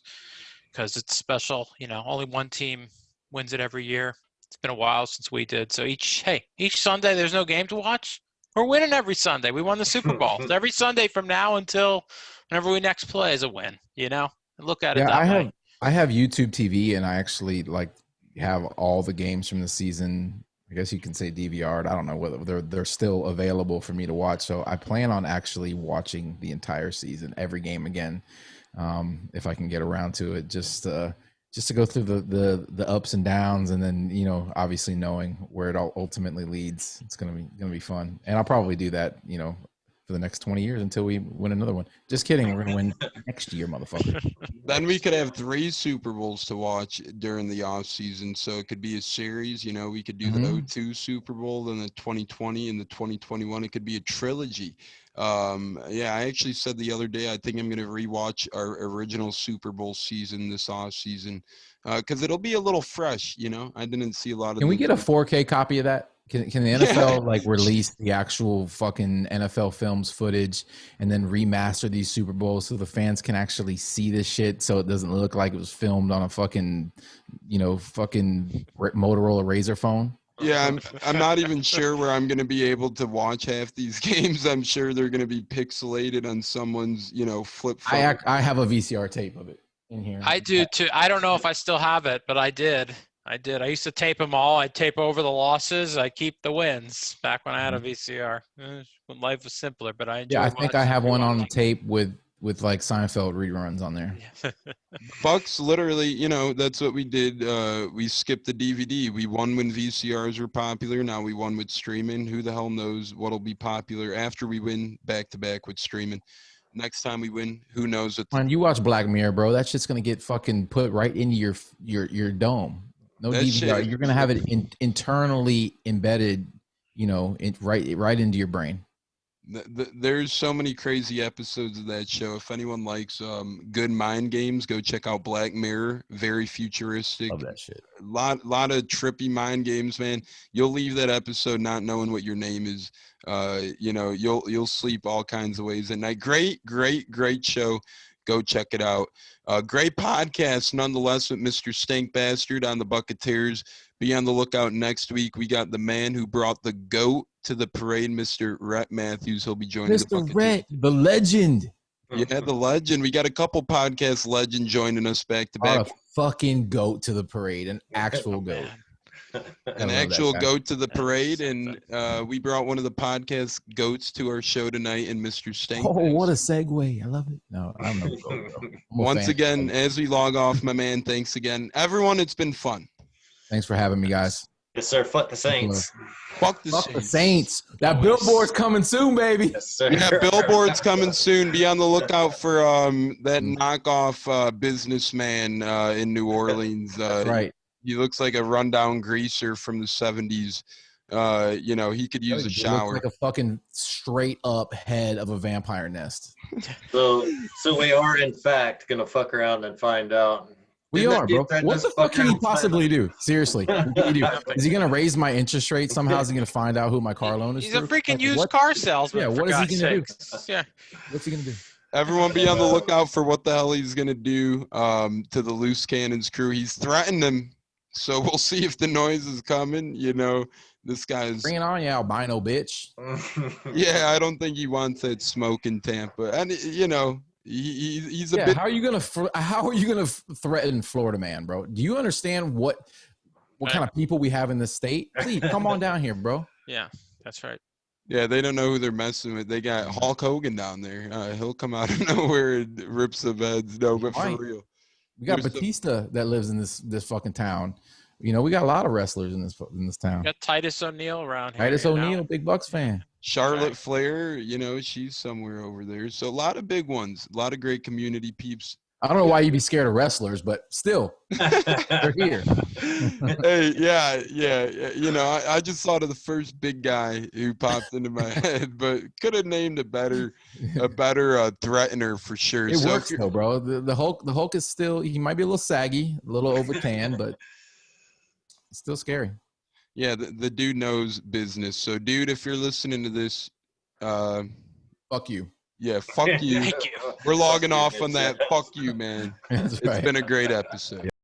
because it's special. Only one team wins it every year. It's been a while since we did. So each Sunday, there's no game to watch. We're winning every Sunday. We won the Super Bowl. So every Sunday from now until whenever we next play is a win. Look at it that way. I have YouTube TV, and I actually have all the games from the season. I guess you can say DVR'd. I don't know whether they're still available for me to watch. So I plan on actually watching the entire season, every game again, if I can get around to it. Just to go through the ups and downs, and then obviously knowing where it all ultimately leads. It's gonna be fun, and I'll probably do that for the next 20 years until we win another one. Just kidding. We're going to win next year, motherfucker. Then we could have 3 Super Bowls to watch during the off season. So it could be a series, we could do the 2002 Super Bowl, then the 2020 and the 2021. It could be a trilogy. I actually said the other day, I think I'm going to rewatch our original Super Bowl season this off season. Cause it'll be a little fresh, I didn't see a lot of. Can we get a 4K copy of that? Can the NFL like release the actual fucking NFL films footage and then remaster these Super Bowls so the fans can actually see this shit so it doesn't look like it was filmed on a fucking, fucking Motorola Razr phone? Yeah, I'm not even sure where I'm going to be able to watch half these games. I'm sure they're going to be pixelated on someone's, flip phone. I have a VCR tape of it in here. I do too. I don't know if I still have it, but I did. I used to tape them all. I'd tape over the losses. I keep the wins back when I had a VCR. When life was simpler, but I enjoy. Yeah, I think I have one on tape with like Seinfeld reruns on there. Bucks literally, that's what we did. We skipped the DVD. We won when VCRs were popular. Now we won with streaming. Who the hell knows what'll be popular after we win back to back with streaming? Next time we win, who knows what? When you watch Black Mirror, bro, that shit's gonna get fucking put right into your dome. No that DVR. Shit, you're gonna have it internally embedded, right into your brain. There's so many crazy episodes of that show. If anyone likes good mind games, go check out Black Mirror. Very futuristic. Love that shit. Lot of trippy mind games, man. You'll leave that episode not knowing what your name is. You'll sleep all kinds of ways at night. Great show. Go check it out. Great podcast, nonetheless, with Mr. Stank Bastard on the Buccateers. Be on the lookout next week. We got the man who brought the GOAT to the parade, Mr. Rhett Matthews. He'll be joining Mr. the Buccateers. Rhett, the legend. Yeah, the legend. We got a couple podcast legends joining us back to back. A fucking GOAT to the parade, an actual GOAT. An actual goat to the parade, and we brought one of the podcast goats to our show tonight, and Mr. Stank. Oh, what a segue! I love it. No, I don't know. Once again, as we log off, my man, thanks again, everyone. It's been fun. Thanks for having me, guys. Yes, sir. Fuck the Saints. Fuck the Saints. That billboard's coming soon, baby. Yes, sir. Yeah, billboard's coming soon. Be on the lookout for that knockoff businessman in New Orleans. Right. He looks like a rundown greaser from the 70s. He could use a shower. Looks like a fucking straight up head of a vampire nest. So we are in fact gonna fuck around and find out. We are, bro. What the fuck can he possibly do? Seriously, what can he do? Is he gonna raise my interest rate somehow? Is he gonna find out who my car loan is? He's a freaking used car salesman. Yeah, what is he gonna do? Yeah, what's he gonna do? Everyone be on the lookout for what the hell he's gonna do to the Loose Cannons crew. He's threatened them. So we'll see if the noise is coming. This guy's bring it on, you albino bitch. Yeah, I don't think he wants that smoke in Tampa, and he's a bit. How are you gonna threaten Florida man, bro? Do you understand what kind of people we have in this state? Please come on down here, bro. Yeah, that's right. Yeah, they don't know who they're messing with. They got Hulk Hogan down there. He'll come out of nowhere and rip some heads. No, but for real. We got Batista that lives in this fucking town. We got a lot of wrestlers in this town. We got Titus O'Neil around here. Titus O'Neil, big Bucks fan. Charlotte Flair, she's somewhere over there. So a lot of big ones, a lot of great community peeps. I don't know why you'd be scared of wrestlers, but still, they're here. Hey, yeah. I just thought of the first big guy who popped into my head, but could have named a better threatener for sure. It works though, bro. The Hulk is still, he might be a little saggy, a little over tan, but it's still scary. Yeah, the dude knows business. So, dude, if you're listening to this, fuck you. Yeah, fuck you. Thank you. We're logging off on that. Fuck you, man. It's been a great episode.